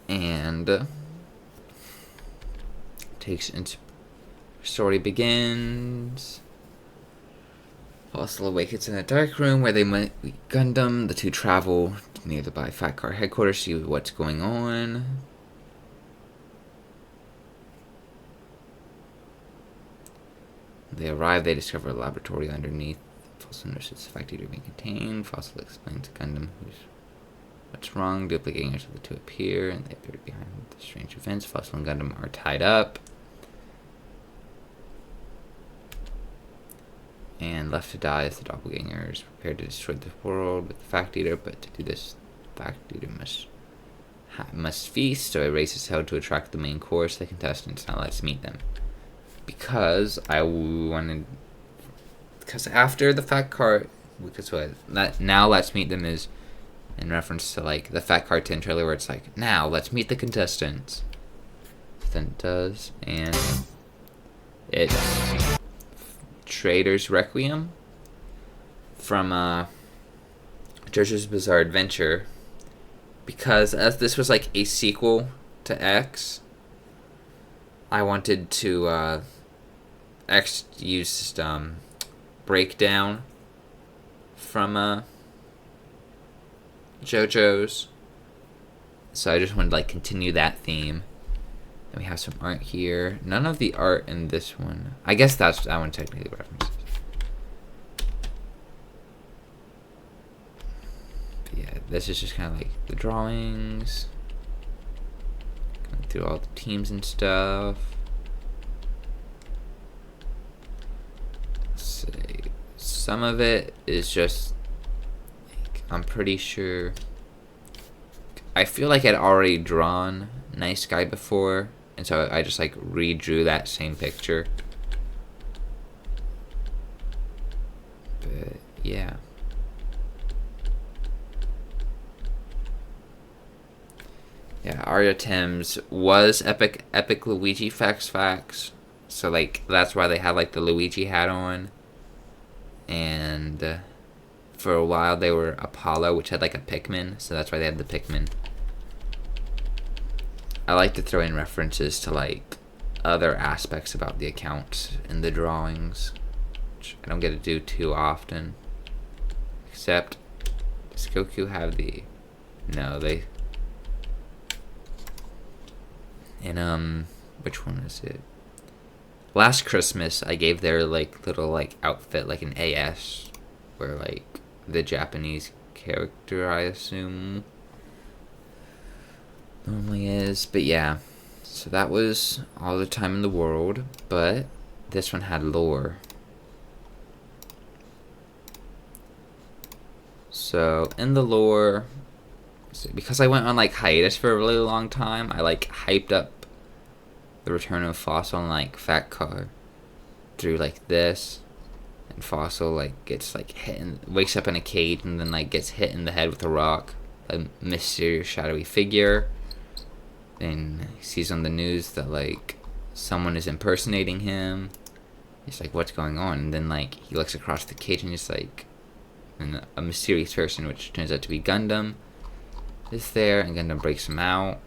And takes into story begins. Fossil awakens in a dark room where they meet Gundam. The two travel to nearby FACCAR headquarters to see what's going on. They arrive, they discover a laboratory underneath. Fossil nurses the Facteater being contained. Fossil explains to Gundam what's wrong. Doppelgangers of the two appear, and they appear behind the strange events. Fossil and Gundam are tied up and left to die as the doppelgangers prepare to destroy the world with the Facteater. But to do this, the Facteater must feast, so it raises hell to attract the main course, the contestants. Now let's meet them. Because after the FACCAR, now let's meet them is in reference to like the FACCAR 10 trailer where it's like, now let's meet the contestants. Then it does, and it's Trader's Requiem from JoJo's Bizarre Adventure, because as this was like a sequel to X, I wanted to X use breakdown from JoJo's, so I just wanted to like continue that theme. And we have some art here. None of the art in this one. I guess that one technically references. But yeah, this is just kind of like the drawings. Going through all the teams and stuff. Let's see. Some of it is just, like, I'm pretty sure. I feel like I'd already drawn Nice Guy before and so I just like redrew that same picture. But yeah. Yeah, Aria Tim's was Epic Luigi Facts. So like that's why they had like the Luigi hat on. And for a while they were Apollo, which had like a Pikmin, so that's why they had the Pikmin. I like to throw in references to like other aspects about the account in the drawings, which I don't get to do too often. Except, does Goku have the... No, they... And which one is it? Last Christmas, I gave their like little like outfit like an AS, where like the Japanese character, I assume, normally is. But yeah, so that was all the time in the world, but this one had lore. So in the lore, because I went on like hiatus for a really long time, I like hyped up the return of Fossil and like FACCAR through like this, and Fossil like gets like wakes up in a cage and then like gets hit in the head with a rock, a mysterious shadowy figure. Then he sees on the news that like someone is impersonating him. He's like, what's going on? And then like he looks across the cage and he's like, and a mysterious person, which turns out to be Gundam, is there, and Gundam breaks him out.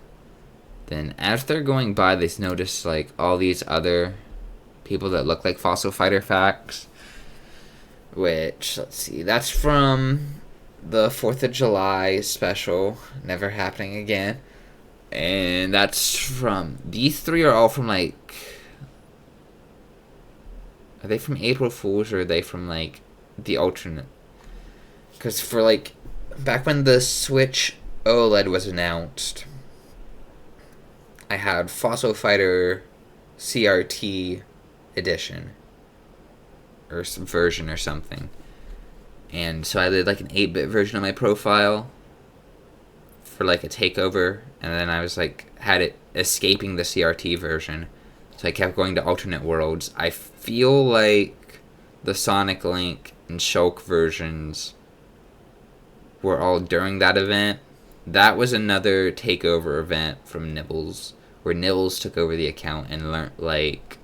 Then as they're going by, they notice like all these other people that look like Fossil Fighter facts, which, let's see, that's from the 4th of July special, Never Happening Again. And that's from, these three are all from like, are they from April Fools or are they from like the alternate? Because for like, back when the Switch OLED was announced, I had Fossil Fighter CRT edition or some version or something, and so I did like an 8-bit version of my profile for like a takeover, and then I was like had it escaping the CRT version, so I kept going to alternate worlds. I feel like the Sonic Link and Shulk versions were all during that event. That was another takeover event from Nibbles, where Nibbles took over the account and learned, like,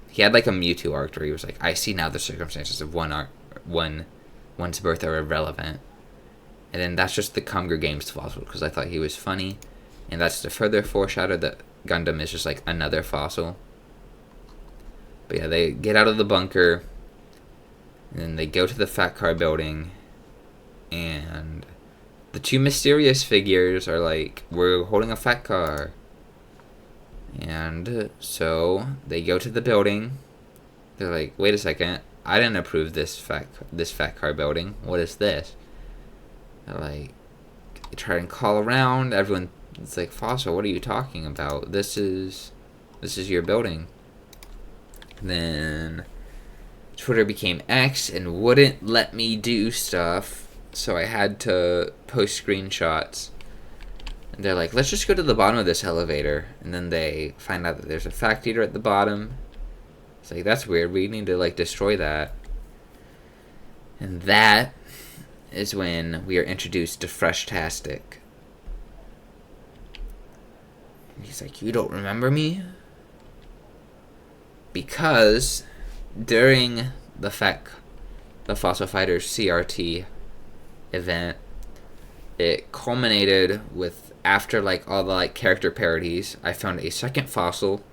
he had like a Mewtwo arc where he was like, I see now the circumstances of one's birth are irrelevant. And then that's just the Hunger Games Fossil, because I thought he was funny. And that's to further foreshadow that Gundam is just like another Fossil. But yeah, they get out of the bunker, and then they go to the FACCAR building, and the two mysterious figures are like, we're holding a FACCAR. And so they go to the building. They're like, wait a second, I didn't approve this FACCAR building. What is this? They're like, they try and call around. Everyone's like, Fossil, what are you talking about? This is your building. Then Twitter became X and wouldn't let me do stuff, so I had to post screenshots. And they're like, let's just go to the bottom of this elevator. And then they find out that there's a Facteater at the bottom. It's like, that's weird, we need to like destroy that. And that is when we are introduced to Freshtastic. And he's like, you don't remember me? Because during the Fossil Fighters CRT event, it culminated with, after like all the like character parodies, I found a second Fossil.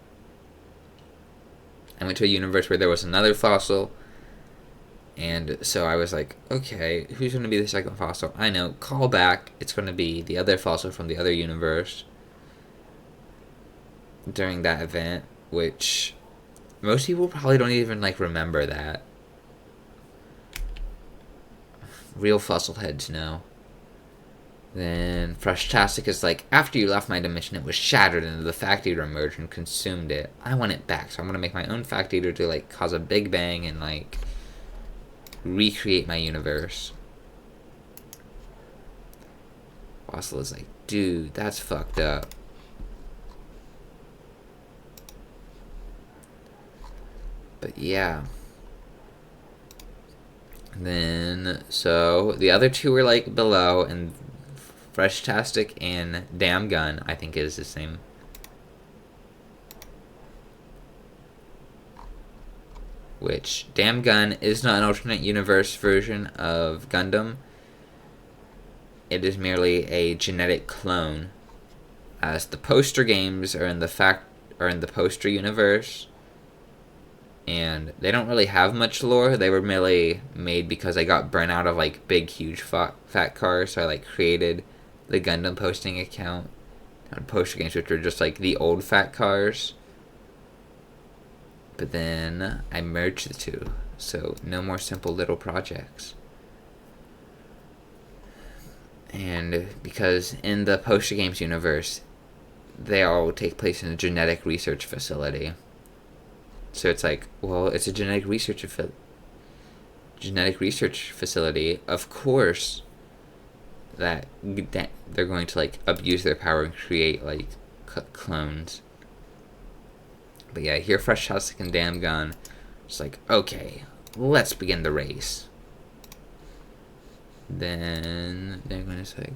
I went to a universe where there was another Fossil, and so I was like, okay, who's going to be the second Fossil? I know, call back, it's going to be the other Fossil from the other universe during that event, which most people probably don't even like remember that. Real Fossil heads know. Then Freshtastic is like, after you left my dimension, it was shattered and the Facteater emerged and consumed it. I want it back, so I'm gonna make my own Facteater to like cause a big bang and like recreate my universe. Fossil is like, dude, that's fucked up. But yeah. And then, so the other two were like below, and Freshtastic and Damn Gun, I think is the same. Which, Damn Gun is not an alternate universe version of Gundam. It is merely a genetic clone, as the poster games are in the poster universe, and they don't really have much lore. They were merely made because I got burnt out of like big, huge FACCAR, so I like created the Gundam posting account on poster games, which were just like the old FACCARs. But then I merged the two, so no more simple little projects. And because in the poster games universe, they all take place in a genetic research facility. So it's like, well, it's a genetic research facility. Of course, that they're going to like abuse their power and create like clones. But yeah, here Freshtastic and Damn Gun. It's like, okay, let's begin the race. Then they're going to say,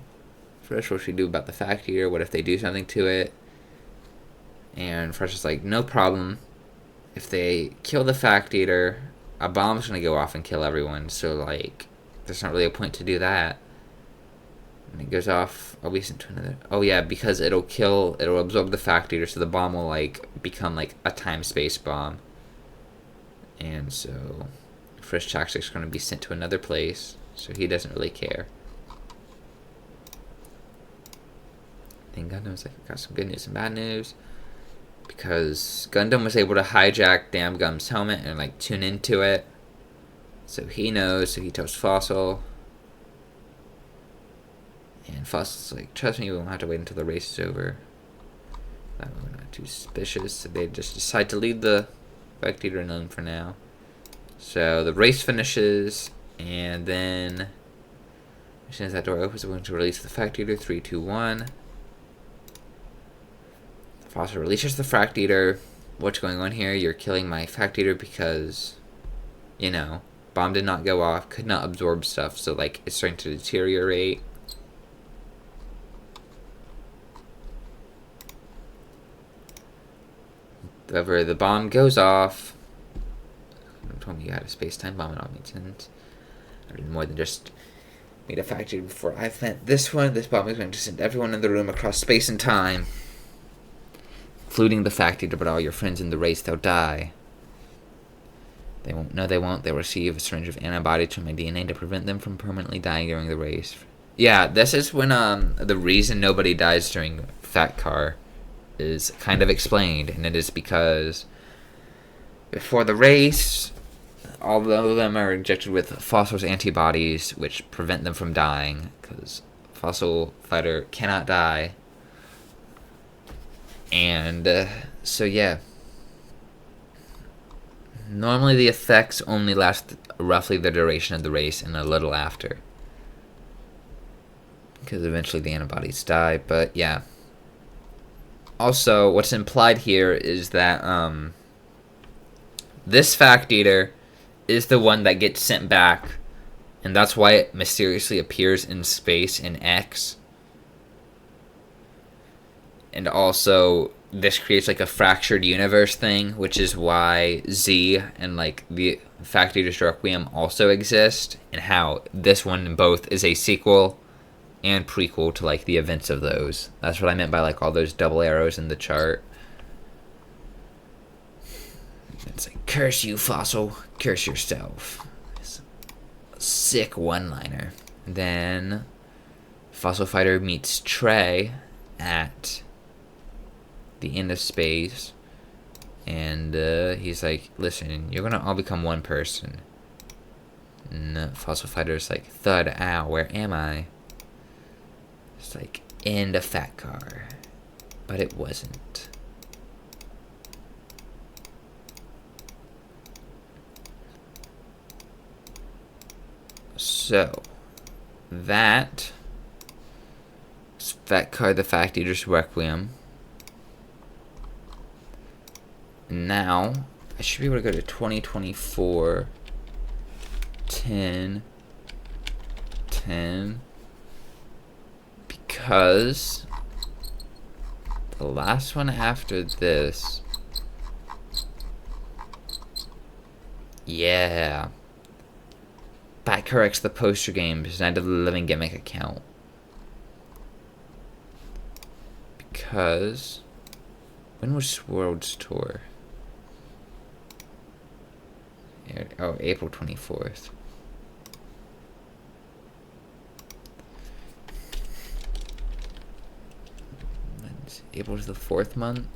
Fresh, what should we do about the Facteater? What if they do something to it? And Fresh is like, no problem. If they kill the Facteater, a bomb's going to go off and kill everyone. So, like, there's not really a point to do that. And it goes off. I'll be sent to another. Oh, yeah, because it'll absorb the Facteater, so the bomb will, like, become, like, a time-space bomb. And so, Freshtastic's going to be sent to another place. So he doesn't really care. Then Gundam's like, got some good news and bad news. Because Gundam was able to hijack Damn Gun's helmet and like tune into it. So he knows, so he tells Fossil. And Fossil's like, trust me, we won't have to wait until the race is over. That way we're not too suspicious. So they just decide to leave the Facteater alone for now. So the race finishes. And then, as soon as that door opens, we're going to release the Facteater. 3, 2, 1. Fossil releases the Facteater. What's going on here? You're killing my Facteater because, you know, bomb did not go off, could not absorb stuff, so, like, it's starting to deteriorate. However, the bomb goes off. You told me you had a space-time bomb, it all makes sense. I did more than just made a Facteater before I sent this one. This bomb is going to send everyone in the room across space and time, including the Facteater, but all your friends in the race, they'll die. They won't. No, they won't. They'll receive a syringe of antibodies from my DNA to prevent them from permanently dying during the race. Yeah, this is when the reason nobody dies during FACCAR is kind of explained, and it is because before the race, all of them are injected with Fossil's antibodies, which prevent them from dying, because Fossil Fighter cannot die. And, so yeah. Normally the effects only last roughly the duration of the race and a little after, because eventually the antibodies die, but yeah. Also, what's implied here is that, this Facteater is the one that gets sent back, and that's why it mysteriously appears in space in X. And also, this creates like a fractured universe thing, which is why Z and like the Facteater's Requiem also exist, and how this one both is a sequel and prequel to like the events of those. That's what I meant by like all those double arrows in the chart. It's like, curse you, Fossil. Curse yourself. It's a sick one-liner. Then Fossil Fighter meets Trey at the end of space. And he's like, listen, you're going to all become one person. And Fossil Fighter's like, thud, ow, where am I? It's like, end of FACCAR. But it wasn't. So, that FACCAR, the Facteater's Requiem. And now, I should be able to go to 2024, 10, 10, because the last one after this, yeah, FACCAR X the poster game is Night of the Living Gimmick account. Because, when was World's Tour? Oh, April 24th. April's the 4th month.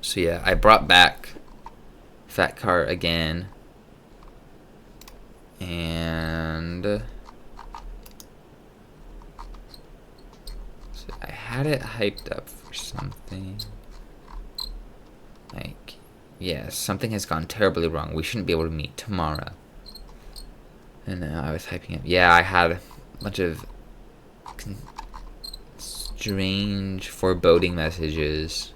So yeah, I brought back FACCAR again. And so I had it hyped up for something. Like, yeah, something has gone terribly wrong. We shouldn't be able to meet tomorrow. And now I was hyping up. Yeah, I had a bunch of strange, foreboding messages.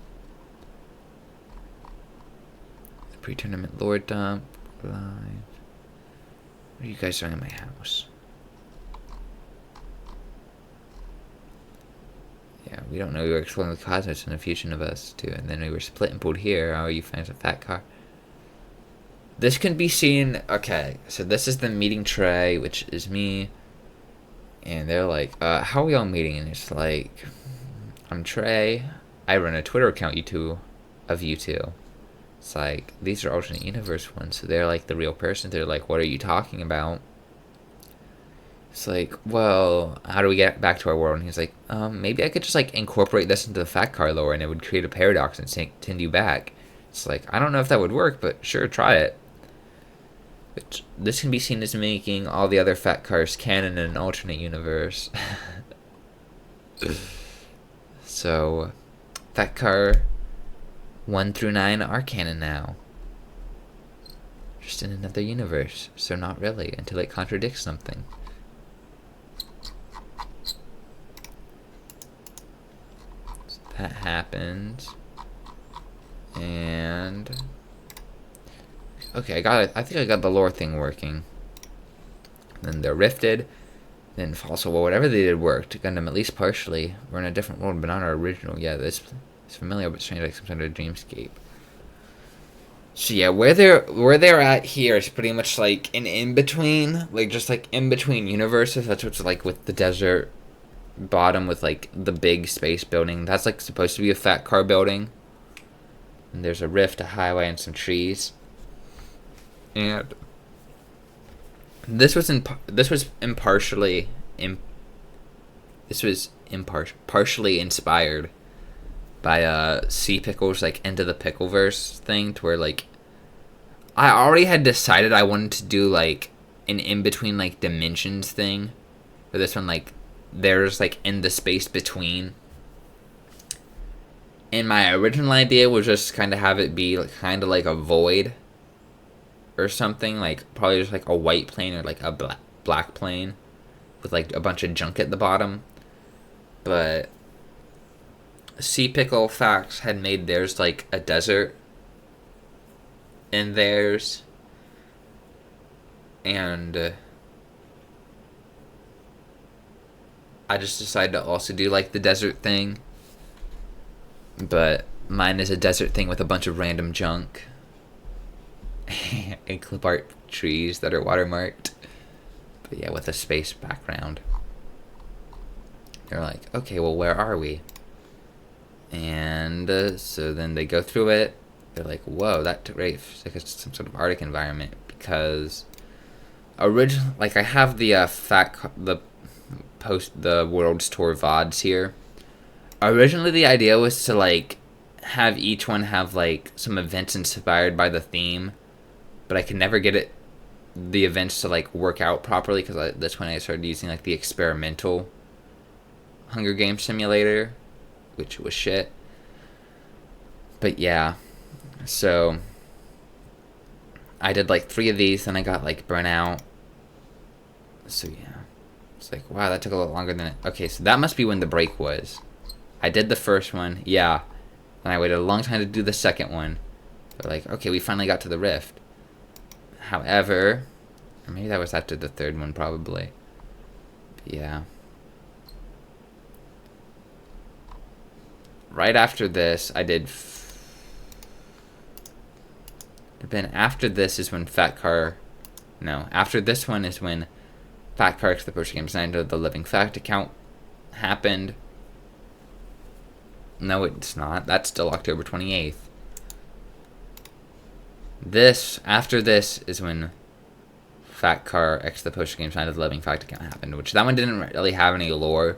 The pre-tournament lore dump live. What are you guys doing in my house? Yeah, we don't know. We were exploring the cosmos and the fusion of us too, and then we were split and pulled here. How are you fans of FACCAR? This can be seen. Okay, so this is the meeting tray, which is me. And they're like, how are we all meeting? And it's like, I'm Trey. I run a Twitter account, of you two. It's like, these are alternate universe ones. So they're like the real person. They're like, what are you talking about? It's like, well, how do we get back to our world? And he's like, maybe I could just like incorporate this into the FACCAR lore and it would create a paradox and send you back. It's like, I don't know if that would work, but sure, try it. Which, this can be seen as making all the other FACCARs canon in an alternate universe. So, FACCAR 1 through 9 are canon now. Just in another universe. So not really, until it contradicts something. So that happens. And okay, I think I got the lore thing working. Then they're rifted. Then also, well, whatever they did worked. Got them at least partially. We're in a different world, but not our original. Yeah, this is familiar, but strange, like some sort of dreamscape. So yeah, where they're at here is pretty much like an in between, like just like in between universes. That's what's like with the desert bottom with like the big space building. That's like supposed to be a FACCAR building. And there's a rift, a highway, and some trees. And this was partially inspired by Sea Pickle's like Into the Pickleverse thing, to where like I already had decided I wanted to do like an in between like dimensions thing. For this one, like there's like in the space between. And my original idea was just kind of have it be like, kind of like a void or something, like probably just like a white plane or like a black plane with like a bunch of junk at the bottom. But Sea Pickle Facts had made theirs like a desert in theirs, and I just decided to also do like the desert thing, but mine is a desert thing with a bunch of random junk and clip art trees that are watermarked, but yeah, with a space background. They're like, okay, well, where are we? And so then they go through it. They're like, whoa, that took like some sort of Arctic environment, because original, like I have the the World's Tour VODs here. Originally, the idea was to like have each one have like some events inspired by the theme, but I could never get the events to like work out properly, because that's when I started using like the experimental Hunger Games simulator, which was shit. But yeah, so I did like 3 of these, then I got like burnt out, So yeah, it's like, wow, that took a lot longer than it. Okay, so that must be when the break was. I did the first one, yeah, and I waited a long time to do the second one. But like, okay, we finally got to the rift. However, or maybe that was after the third one, probably. But yeah. Right after this, I did. Then after this is when FACCAR. No, after this one is when FACCAR, the Porsche Games Night of the Living Fact account happened. No, it's not. That's still October 28th. After this is when FACCAR X the Poster Games Night of the Living Fact account happened, which that one didn't really have any lore.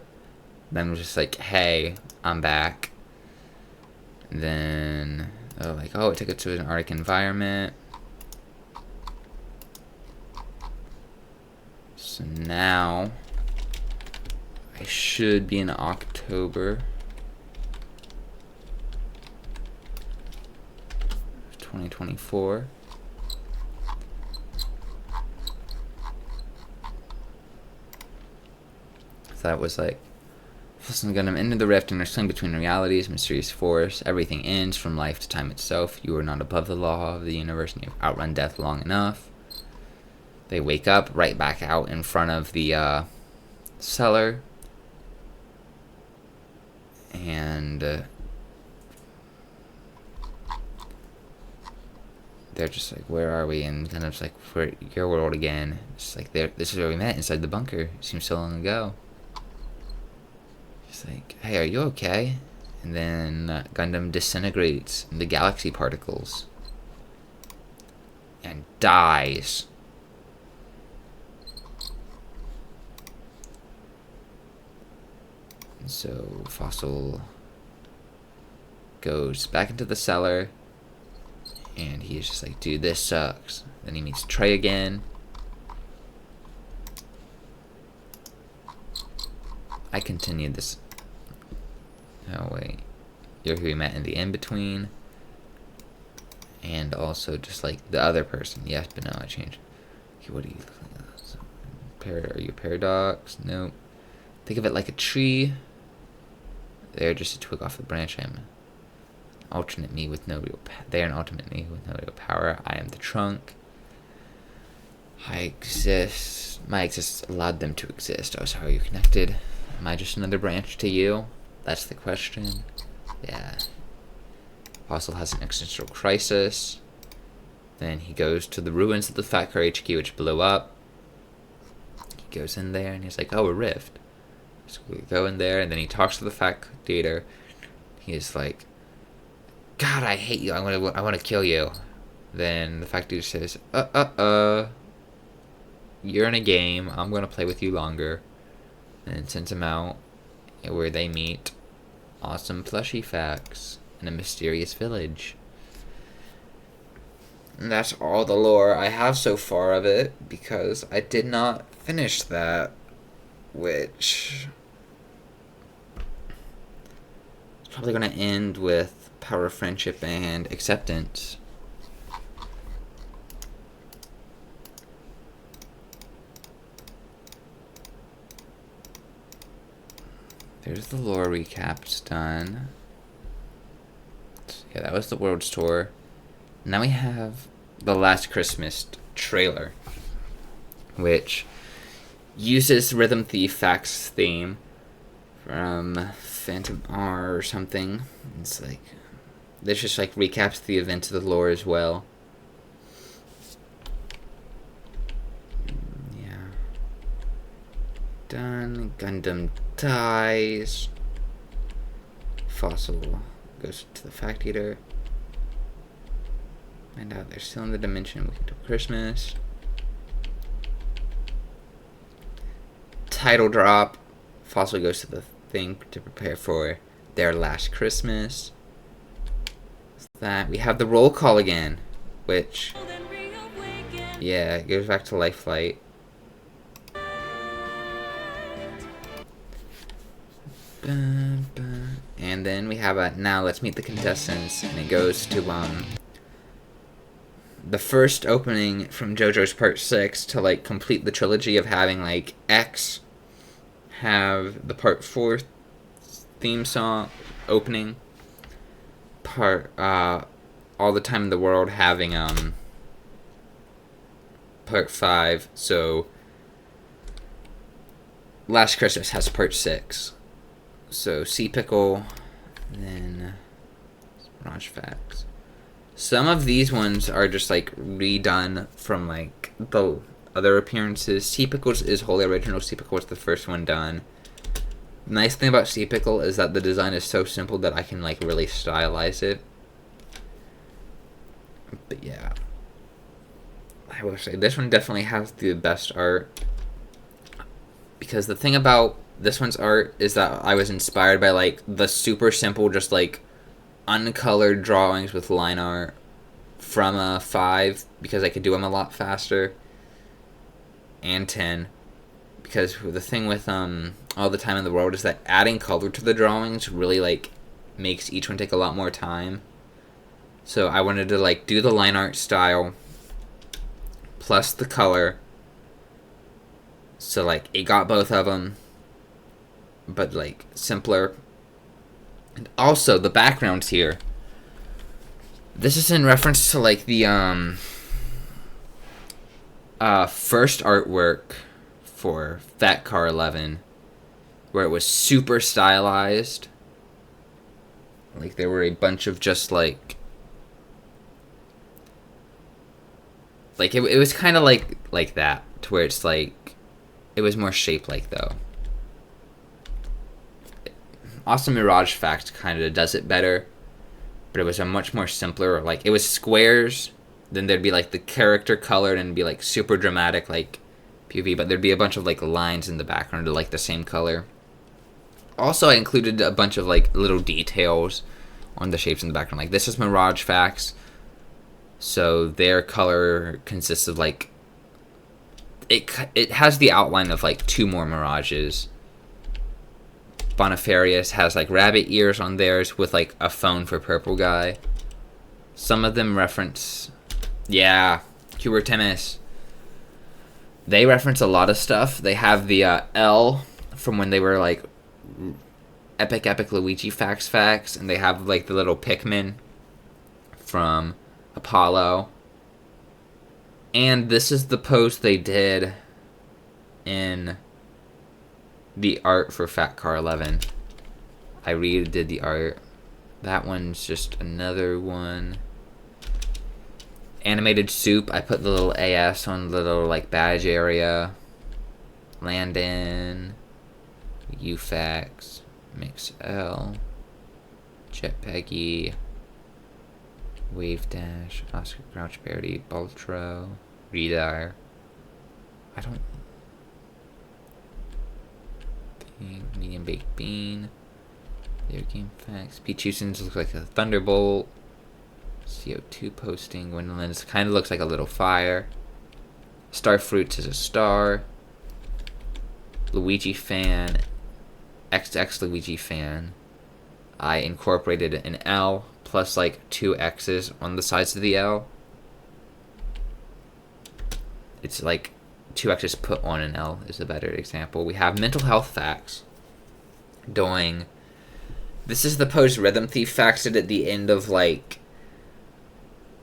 Then it was just like, hey, I'm back. And then, it took it to an Arctic environment. So now, I should be in October 2024. So that was like, Fulson Gundam into the rift and are swing between realities, mysterious force. Everything ends from life to time itself. You are not above the law of the universe and you've outrun death long enough. They wake up right back out in front of the cellar. And they're just like, where are we? And kind of just like, we're your world again. It's like, this is where we met, inside the bunker. It seems so long ago. It's like, hey, are you okay? And then Gundam disintegrates into galaxy particles. And dies. And so Fossil goes back into the cellar. And he's just like, dude, this sucks. Then he meets Trey again. I continued this. Oh, wait. You're who we met in the in-between. And also just like the other person. Yes, but no, I changed. Okay, what do you look like? So, are you a paradox? Nope. Think of it like a tree. They're just a twig off the branch. I'm an alternate me with no real they're an ultimate me with no real power. I am the trunk. I exist. My existence allowed them to exist. Oh, so how are you connected? Am I just another branch to you? That's the question. Yeah. Fossil has an existential crisis. Then he goes to the ruins of the FACCAR HQ, which blew up. He goes in there and he's like, oh, a rift. So we go in there and then he talks to the Facteater. He's like, God, I hate you. I want to kill you. Then the Facteater says, you're in a game. I'm going to play with you longer. And sends him out where they meet awesome plushy facts in a mysterious village. And that's all the lore I have so far of it, because I did not finish that, which is probably going to end with power, friendship, and acceptance. There's the lore recaps done. Yeah, that was the World's Tour. Now we have the Last Christmas trailer, which uses Rhythm Thief Facts theme from Phantom R or something. It's like, this just like recaps the events of the lore as well. Yeah. Done. Gundam dies. Fossil goes to the Facteater. Find out they're still in the dimension week until Christmas. Title drop. Fossil goes to the thing to prepare for their last Christmas. That we have the roll call again, which yeah, it goes back to Life Flight. And then we have a now let's meet the contestants, and it goes to the first opening from JoJo's Part 6 to like complete the trilogy of having like X have the Part 4 theme song opening, part All the Time in the World having Part 5, so Last Christmas has Part 6. So Sea Pickle, then Mirage Facts. Some of these ones are just like redone from like the other appearances. Sea Pickles is wholly original. Sea Pickle was the first one done. The nice thing about Sea Pickle is that the design is so simple that I can like really stylize it. But yeah, I will say this one definitely has the best art, because the thing about this one's art is that I was inspired by like the super simple, just like uncolored drawings with line art from 5, because I could do them a lot faster, and 10, because the thing with All the Time in the World is that adding color to the drawings really like makes each one take a lot more time. So I wanted to like do the line art style plus the color, so like it got both of them, but like simpler. And also the backgrounds here, this is in reference to like the first artwork for FACCAR 11, where it was super stylized. Like there were a bunch of just like it was kind of like that, to where it's like it was more shape-like though. Awesome Mirage Fact kind of does it better, but it was a much more simpler, like it was squares, then there'd be like the character colored and be like super dramatic like POV, but there'd be a bunch of like lines in the background of like the same color. Also, I included a bunch of like little details on the shapes in the background. Like this is Mirage Facts, so their color consists of like it has the outline of like 2 more Mirages. Bonifarius has like rabbit ears on theirs with like a phone for purple guy. Some of them reference, yeah, Cubertemis. They reference a lot of stuff. They have the L from when they were like Epic Luigi Facts, and they have like the little Pikmin from Apollo. And this is the pose they did in the art for FACCAR 11. I redid the art. That one's just another one. Animated Soup, I put the little AS on the little like badge area. Landon, UFAX, Mix L, Jetpeggy, Wave Dash, Oscar Grouch Parody, Baltro, Redire. I don't think. Medium Baked Bean. Their Game Facts. Peachusins looks like a Thunderbolt. CO2 posting. Gwendolyn's kind of looks like a little fire. Starfruits is a star. Luigi fan. XX Luigi fan. I incorporated an L plus like 2 X's on the sides of the L. It's like 2 X's put on an L is a better example. We have Mental Health Facts doing. This is the post Rhythm Thief Facts did at the end of like.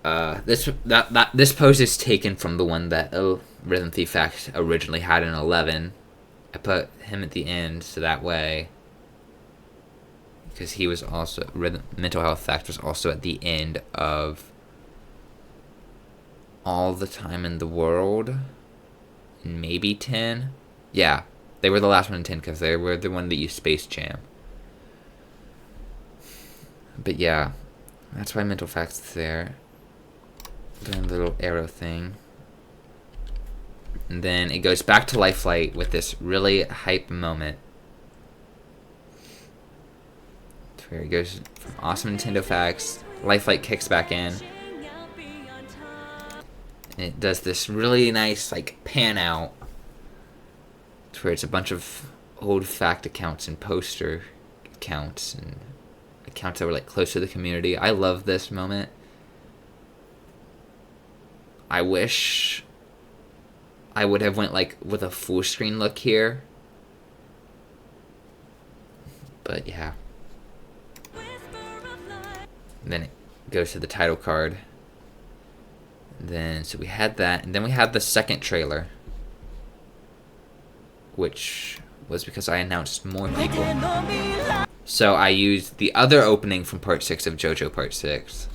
This pose is taken from the one that Rhythm Thief Facts originally had in 11. I put him at the end so that way, because he was also Mental Health Fact was also at the end of All the Time in the World, maybe 10. Yeah, they were the last one in 10 because they were the one that used Space Jam. But yeah, that's why Mental Facts is there. Doing the little arrow thing. And then it goes back to Life Flight with this really hype moment. Where it goes from Awesome Nintendo Facts, Life Flight kicks back in. And it does this really nice like pan out to where it's a bunch of old fact accounts and poster accounts and accounts that were like close to the community. I love this moment. I wish I would have went like with a full screen look here. But yeah. And then it goes to the title card. Then so we had that, and then we had the second trailer, which was because I announced more people. So I used the other opening from Part 6 of JoJo Part 6.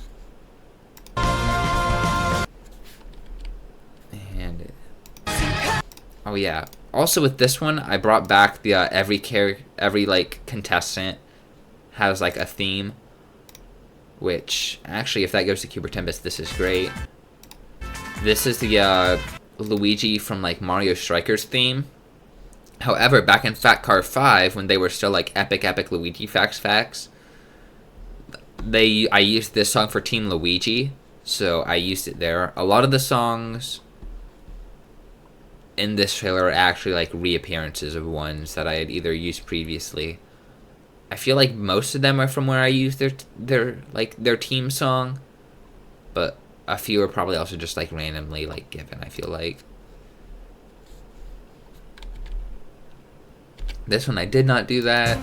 And oh yeah. Also with this one, I brought back the every like contestant has like a theme. Which actually, if that goes to Cuber Tempest, this is great. This is the Luigi from like Mario Strikers theme. However, back in FACCAR 5, when they were still like epic Luigi facts, I used this song for Team Luigi, so I used it there. A lot of the songs in this trailer are actually like reappearances of ones that I had either used previously. I feel like most of them are from where I used their team song, but a few are probably also just like randomly like given. I feel like this one I did not do that.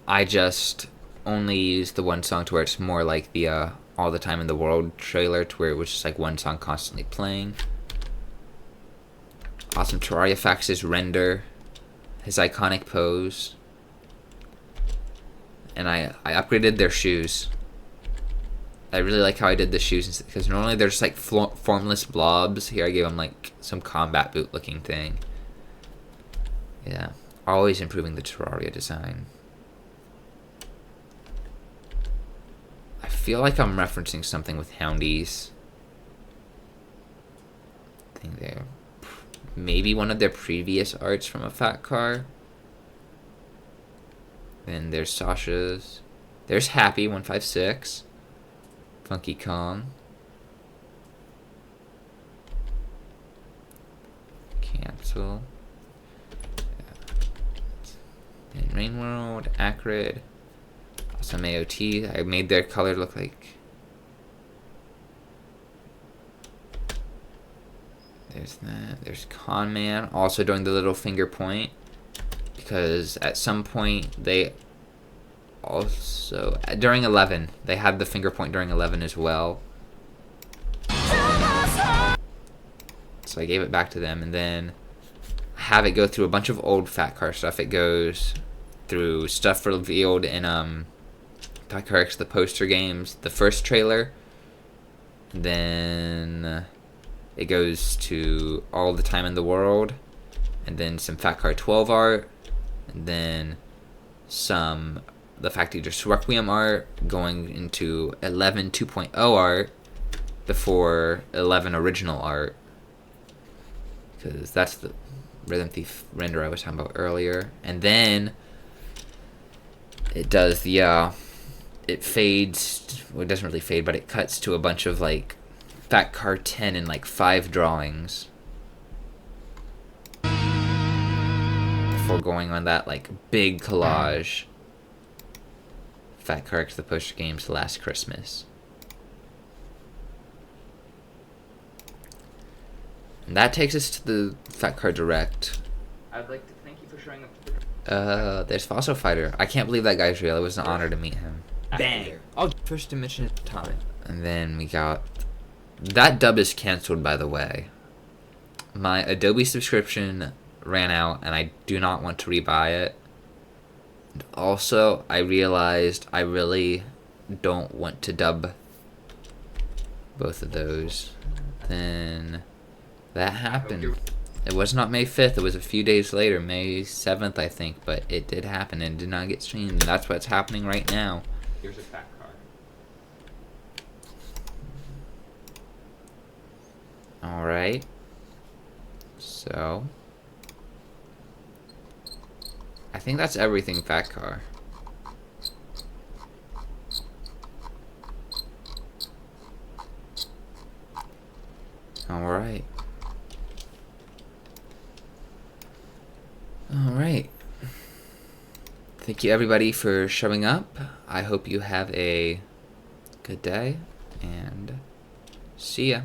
I just only used the one song to where it's more like the All the Time in the World trailer, to where it was just like one song constantly playing. Awesome Terraria Fax's render, his iconic pose. And I upgraded their shoes. I really like how I did the shoes, because normally they're just like formless blobs. Here I gave them like some combat boot looking thing. Yeah, always improving the Terraria design. I feel like I'm referencing something with Houndies. I think they're maybe one of their previous arts from a FACCAR. Then there's Sasha's. There's Happy 156. Funky Kong. Cancel. Then Rain World, Acrid. Awesome AOT. I made their color look like. There's that. There's Con Man. Also doing the little finger point. Because at some point they also during 11 they had the finger point during 11 as well, so I gave it back to them, and then have it go through a bunch of old FACCAR stuff. It goes through stuff revealed in FACCAR X the poster games, the first trailer, then it goes to All the Time in the World, and then some FACCAR 12 art. And then the Facteater Requiem art, going into 11 2.0 art before 11 original art. Because that's the Rhythm Thief render I was talking about earlier. And then it does the, it fades, well, it doesn't really fade, but it cuts to a bunch of like FACCAR 10 and like 5 drawings. Before going on that like big collage. FACCAR X the poster games Last Christmas. And that takes us to the FACCAR Direct. I'd like to thank you for showing up. There's Fossil Fighter. I can't believe that guy's real. It was an honor to meet him. Bang! First dimension time. And then we got that dub is canceled, by the way. My Adobe subscription ran out, and I do not want to rebuy it. And also, I realized I really don't want to dub both of those. Then that happened. It was not May 5th, it was a few days later, May 7th, I think, but it did happen and did not get streamed, and that's what's happening right now. Here's a FACCAR. Alright. So I think that's everything FACCAR. Alright. Alright. Thank you everybody for showing up. I hope you have a good day, and see ya.